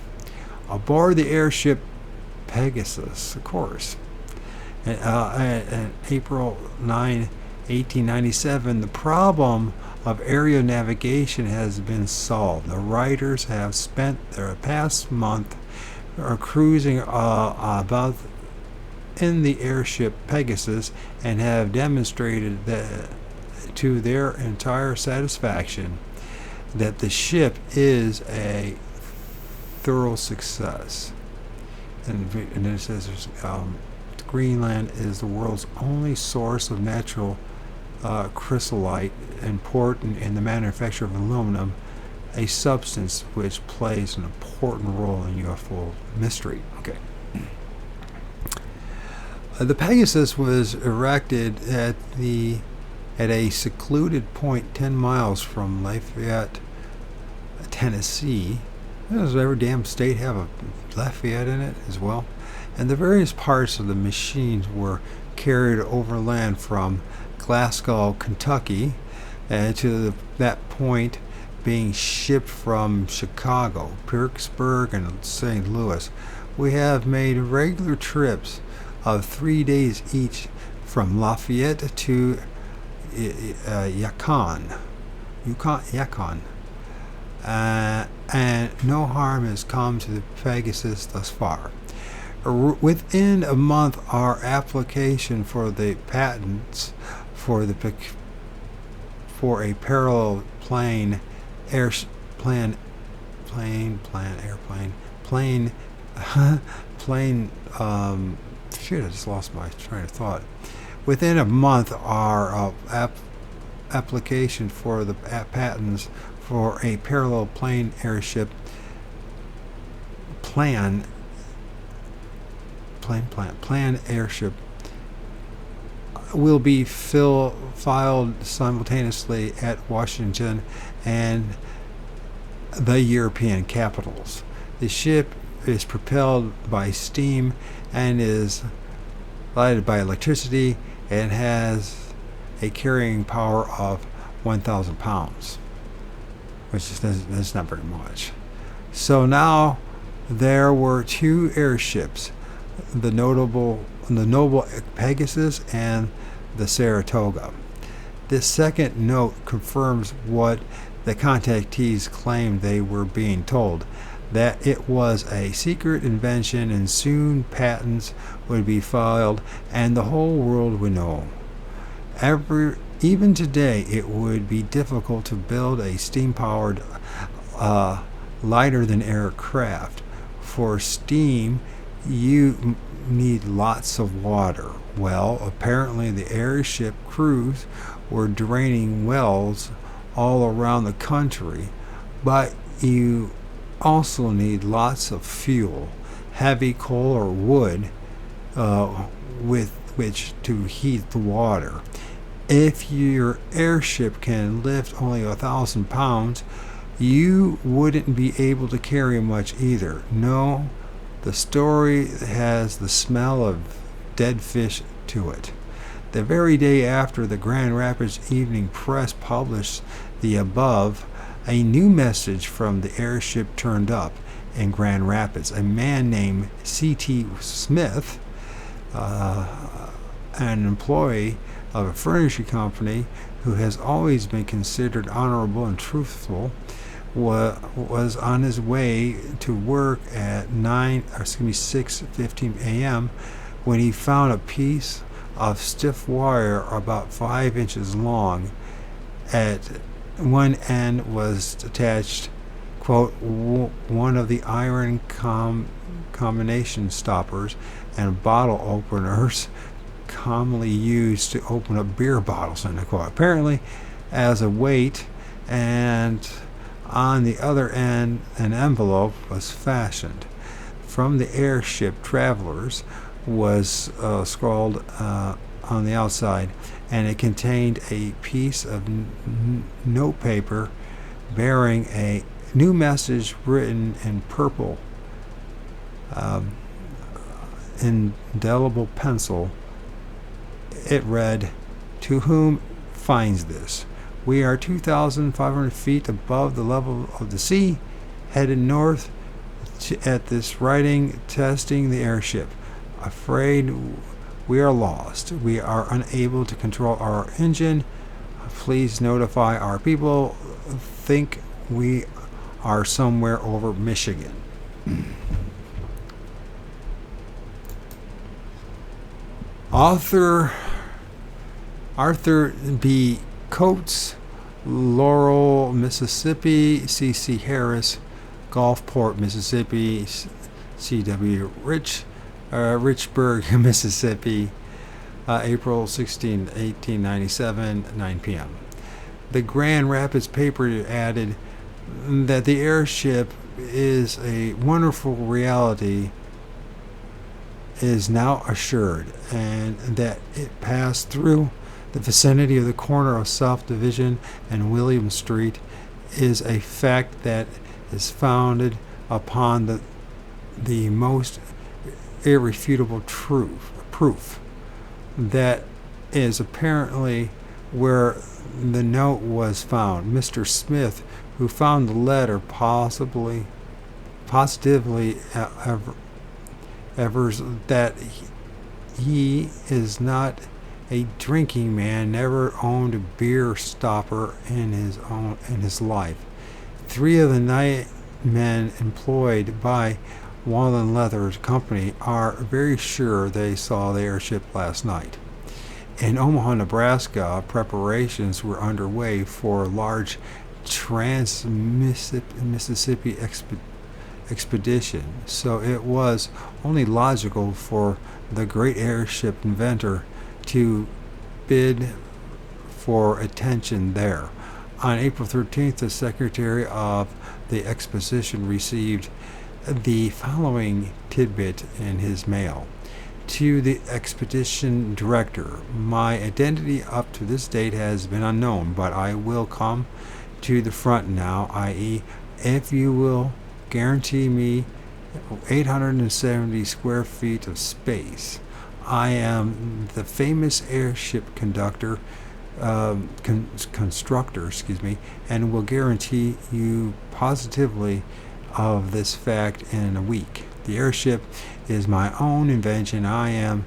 Aboard the airship Pegasus, of course. April 9, 1897, the problem of aerial navigation has been solved. The writers have spent their past month cruising about in the airship Pegasus and have demonstrated that, to their entire satisfaction, that the ship is a thorough success. And it says Greenland is the world's only source of natural chrysolite, important in the manufacture of aluminum, a substance which plays an important role in UFO mystery. Okay. The Pegasus was erected at a secluded point 10 miles from Lafayette, Tennessee. Does every damn state have a Lafayette in it as well? And the various parts of the machines were carried overland from Glasgow, Kentucky, to that point being shipped from Chicago, Pittsburgh, and St. Louis. We have made regular trips of 3 days each from Lafayette to Yukon, and no harm has come to the Pegasus thus far. Within a month, our application for the patents for a parallel plane Shit, I just lost my train of thought. Within a month, our application for the patents for a parallel plane airship plan airship will be filed simultaneously at Washington and the European capitals. The ship is propelled by steam and is lighted by electricity and has a carrying power of 1,000 pounds, which is that's not very much. So now there were two airships, the noble Pegasus and the Saratoga. This second note confirms what the contactees claimed they were being told, that it was a secret invention and soon patents would be filed and the whole world would know. Even today, it would be difficult to build a steam-powered lighter than aircraft. For steam, you need lots of water. Well, apparently the airship crews were draining wells all around the country, but you also need lots of fuel, heavy coal or wood, with which to heat the water. If your airship can lift only 1,000 pounds, you wouldn't be able to carry much either. No, the story has the smell of dead fish to it. The very day after the Grand Rapids Evening Press published the above, a new message from the airship turned up in Grand Rapids. A man named C.T. Smith, an employee of a furniture company who has always been considered honorable and truthful, was on his way to work at 6:15 a.m. when he found a piece of stiff wire about 5 inches long. At one end was attached, quote, one of the iron combination stoppers and bottle openers commonly used to open up beer bottles, end quote, apparently as a weight, and on the other end an envelope was fashioned. From the airship travelers was scrawled on the outside, and it contained a piece of notepaper bearing a new message written in purple, indelible pencil. It read, "To whom finds this? We are 2,500 feet above the level of the sea, headed north at this writing, testing the airship. Afraid we are lost. We are unable to control our engine. Please notify our people. Think we are somewhere over Michigan." Author Arthur B. Coates, Laurel, Mississippi. C.C. Harris, Gulfport, Mississippi. C.W. Richburg, Mississippi. April 16, 1897, 9 p.m. The Grand Rapids paper added that the airship is a wonderful reality is now assured, and that it passed through the vicinity of the corner of South Division and William Street is a fact that is founded upon the most irrefutable proof. That is apparently where the note was found. Mr. Smith, who found the letter, positively avers that he is not a drinking man, never owned a beer stopper in his life. 3 of the 9 men employed by Wallen Leather Company are very sure they saw the airship last night. In Omaha, Nebraska, preparations were underway for a large Trans-Mississippi expedition. So it was only logical for the great airship inventor to bid for attention there. On April 13th, the secretary of the exposition received the following tidbit in his mail. To the expedition director, my identity up to this date has been unknown, but I will come to the front now, i.e., if you will guarantee me 870 square feet of space. I am the famous airship constructor, and will guarantee you positively of this fact in a week. The airship is my own invention. I am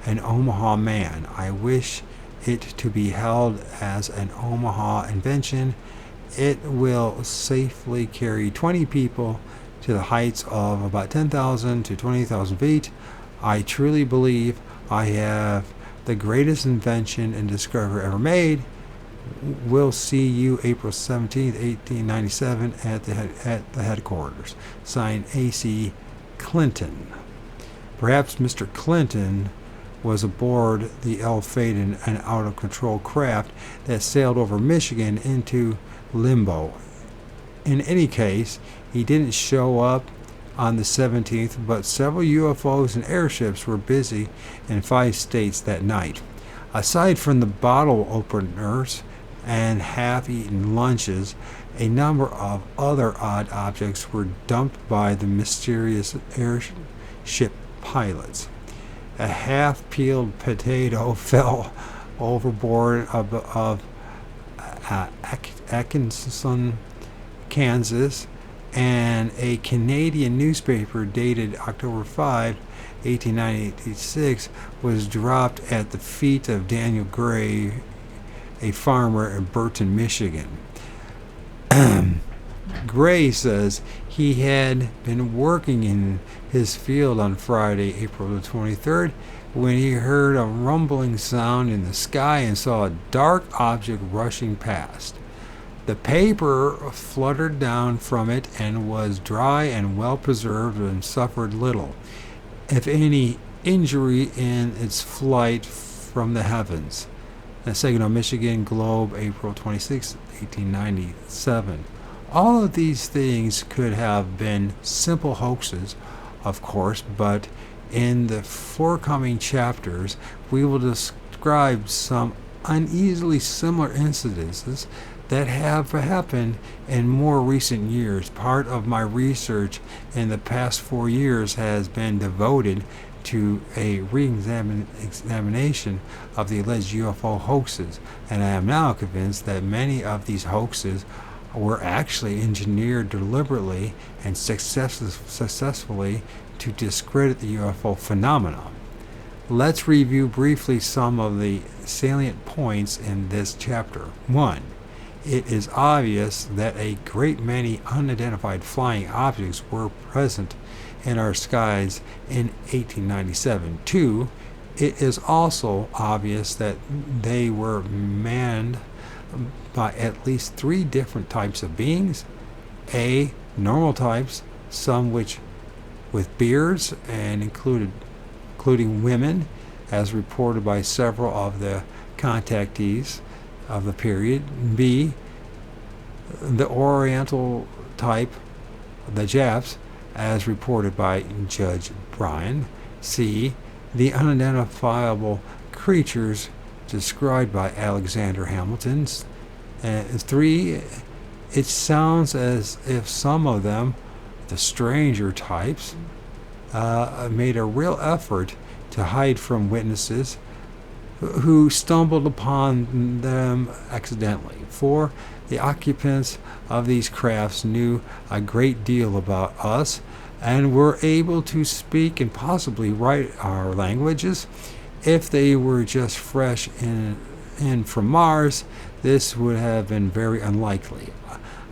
an Omaha man. I wish it to be held as an Omaha invention. It will safely carry 20 people to the heights of about 10,000 to 20,000 feet. I truly believe I have the greatest invention and discovery ever made. We'll see you April 17th, 1897 at the headquarters. Signed, A.C. Clinton. Perhaps Mr. Clinton was aboard the ill-fated and out-of-control craft that sailed over Michigan into limbo. In any case, he didn't show up on the 17th, but several UFOs and airships were busy in 5 states that night. Aside from the bottle openers and half-eaten lunches, a number of other odd objects were dumped by the mysterious airship pilots. A half-peeled potato fell overboard of Atkinson, Kansas, and a Canadian newspaper dated October 5, 1896, was dropped at the feet of Daniel Gray, a farmer in Burton, Michigan. Gray says he had been working in his field on Friday, April the 23rd, when he heard a rumbling sound in the sky and saw a dark object rushing past. The paper fluttered down from it and was dry and well preserved and suffered little, if any, injury in its flight from the heavens. The Saginaw, Michigan Globe, April 26, 1897. All of these things could have been simple hoaxes, of course, but in the forthcoming chapters, we will describe some uneasily similar incidences that have happened in more recent years. Part of my research in the past 4 years has been devoted to a re-examination of the alleged UFO hoaxes, and I am now convinced that many of these hoaxes were actually engineered deliberately and successfully to discredit the UFO phenomenon. Let's review briefly some of the salient points in this chapter. 1. It is obvious that a great many unidentified flying objects were present in our skies in 1897. 2. It is also obvious that they were manned by at least 3 different types of beings. A. Normal types, some which with beards and including women, as reported by several of the contactees of the period. B. The Oriental type, the Japs, as reported by Judge Bryan. C. The unidentifiable creatures described by Alexander Hamilton. 3. It sounds as if some of them, the stranger types, made a real effort to hide from witnesses who stumbled upon them accidentally. 4. The occupants of these crafts knew a great deal about us and were able to speak and possibly write our languages. If they were just fresh in from Mars, this would have been very unlikely.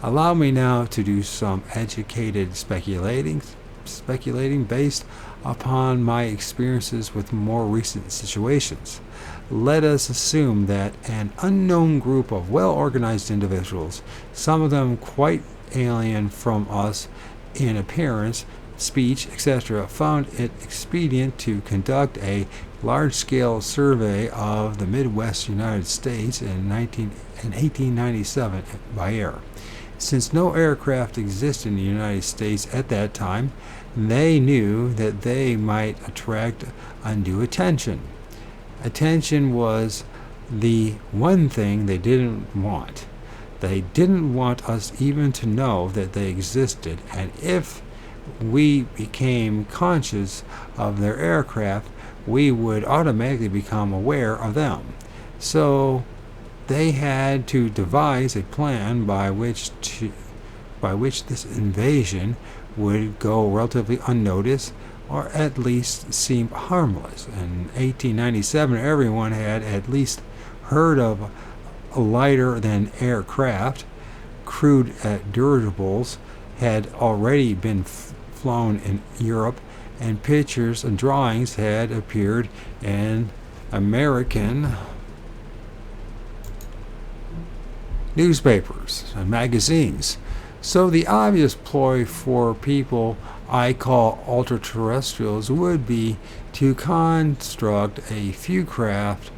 Allow me now to do some educated speculating. speculating based upon my experiences with more recent situations. Let us assume that an unknown group of well-organized individuals, some of them quite alien from us in appearance, speech, etc., found it expedient to conduct a large-scale survey of the Midwest United States in 1897 by air. Since no aircraft existed in the United States at that time, they knew that they might attract undue attention. Attention was the one thing they didn't want. They didn't want us even to know that they existed, and if we became conscious of their aircraft, we would automatically become aware of them. So they had to devise a plan by which this invasion would go relatively unnoticed, or at least seem harmless. In 1897, everyone had at least heard of lighter than aircraft. Crude dirigibles had already been flown in Europe, and pictures and drawings had appeared in American newspapers and magazines. So the obvious ploy for people I call ultra-terrestrials would be to construct a few craft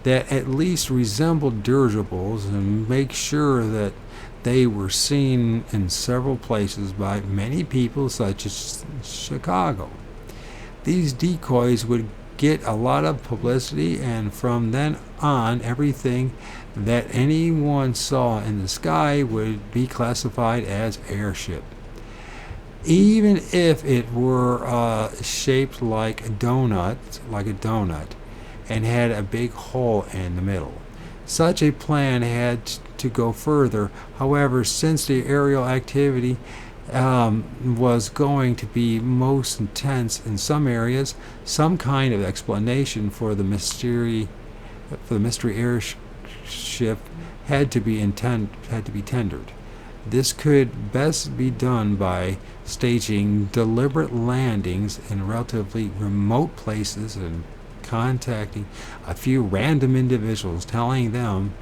that at least resembled dirigibles and make sure that they were seen in several places by many people, such as Chicago. These decoys would get a lot of publicity, and from then on, everything that anyone saw in the sky would be classified as airship. Even if it were shaped like a donut, and had a big hole in the middle. Such a plan had to go further. However, since the aerial activity was going to be most intense in some areas, some kind of explanation for the mystery airship had to be tendered. This could best be done by staging deliberate landings in relatively remote places and contacting a few random individuals, telling them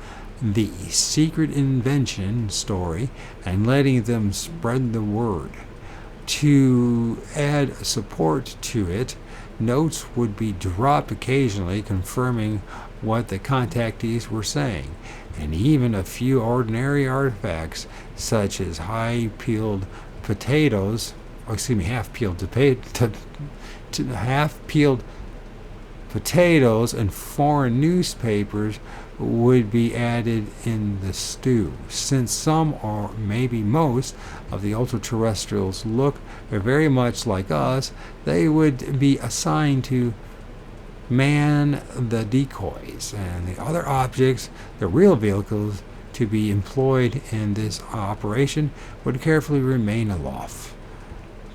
the secret invention story and letting them spread the word. To add support to it, notes would be dropped occasionally confirming what the contactees were saying, and even a few ordinary artifacts such as half-peeled potatoes and foreign newspapers would be added in the stew. Since some or maybe most of the ultra-terrestrials look very much like us, they would be assigned to man the decoys, and the other objects, the real vehicles to be employed in this operation, would carefully remain aloft.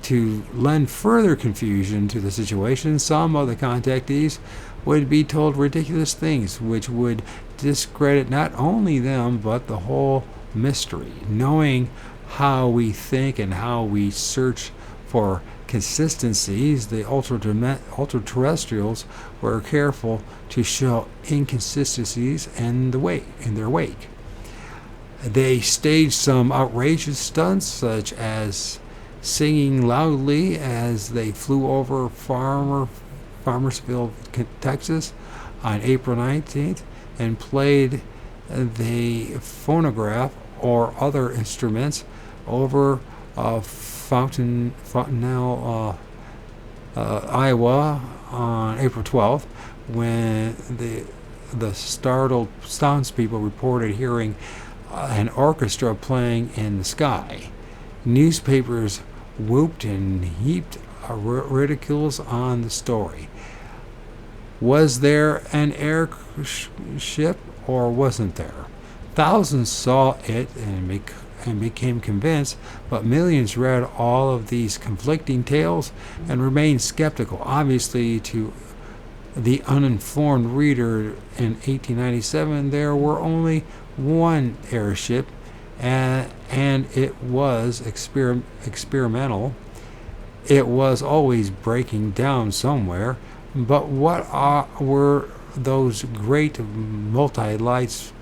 To lend further confusion to the situation, some of the contactees would be told ridiculous things which would discredit not only them but the whole mystery. Knowing how we think and how we search for consistencies, the ultra-terrestrials were careful to show inconsistencies in their wake. They staged some outrageous stunts, such as singing loudly as they flew over Farmersville, Texas on April 19th and played the phonograph or other instruments over Fountainelle, Iowa on April 12th, when the startled townspeople reported hearing an orchestra playing in the sky. Newspapers whooped and heaped ridicules on the story. Was there an airship or wasn't there? Thousands saw it and became convinced, but millions read all of these conflicting tales and remained skeptical. Obviously, to the uninformed reader in 1897, there were only one airship, and it was experimental. It was always breaking down somewhere. But were those great multi-lights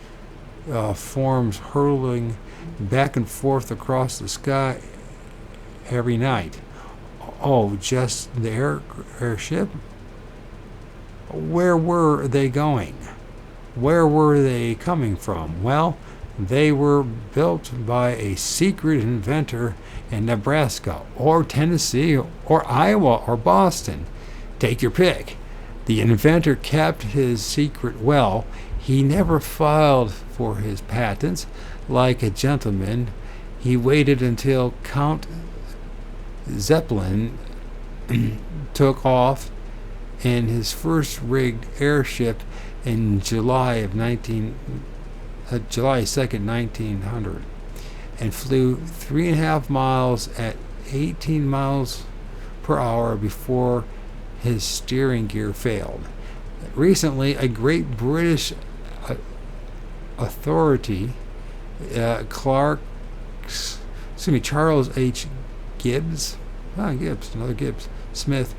forms hurling back and forth across the sky every night? Oh, just the airship? Where were they going? Where were they coming from? Well, they were built by a secret inventor in Nebraska or Tennessee or Iowa or Boston. Take your pick. The inventor kept his secret well. He never filed for his patents like a gentleman. He waited until Count Zeppelin took off in his first rigged airship in July 2nd, 1900, and flew 3.5 miles at 18 miles per hour before his steering gear failed. Recently, a great British authority, Charles H. Gibbs, another Gibbs, Smith,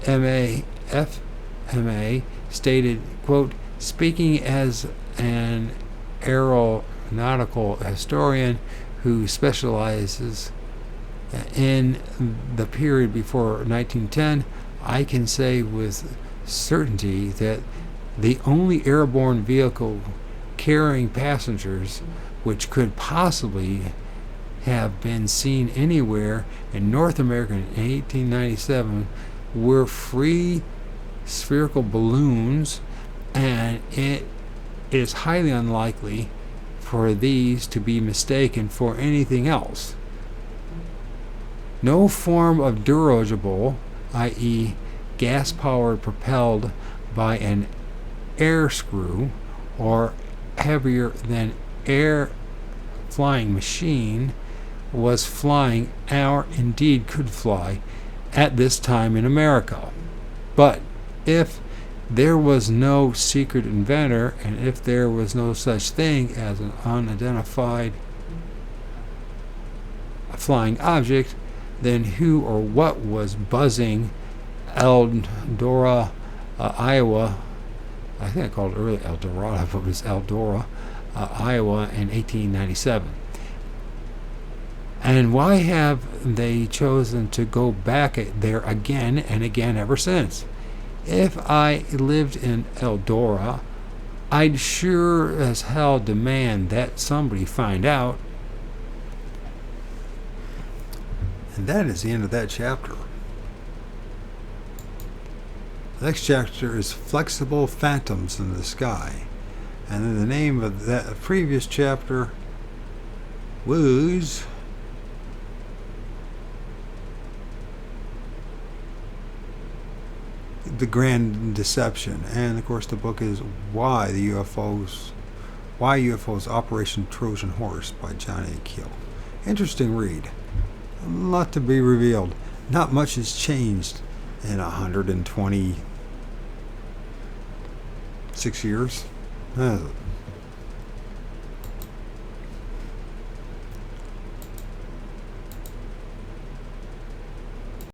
M.A., F.M.A., stated, quote, speaking as an aeronautical historian who specializes in the period before 1910, I can say with certainty that the only airborne vehicle carrying passengers which could possibly have been seen anywhere in North America in 1897 were free spherical balloons, and it is highly unlikely for these to be mistaken for anything else. No form of dirigible, i.e. gas-powered propelled by an air screw or heavier than air flying machine, was flying or indeed could fly at this time in America. But if there was no secret inventor, and if there was no such thing as an unidentified flying object, then who or what was buzzing Eldora, Iowa? I think I called it earlier El Dorado, but it was Eldora, Iowa in 1897. And why have they chosen to go back there again and again ever since? If I lived in Eldora, I'd sure as hell demand that somebody find out. And that is the end of that chapter. The next chapter is Flexible Phantoms in the Sky. And then the name of that previous chapter was The Grand Deception. And of course the book is Why UFOs Operation Trojan Horse by John A. Keel. Interesting read. A lot to be revealed. Not much has changed in 126 years.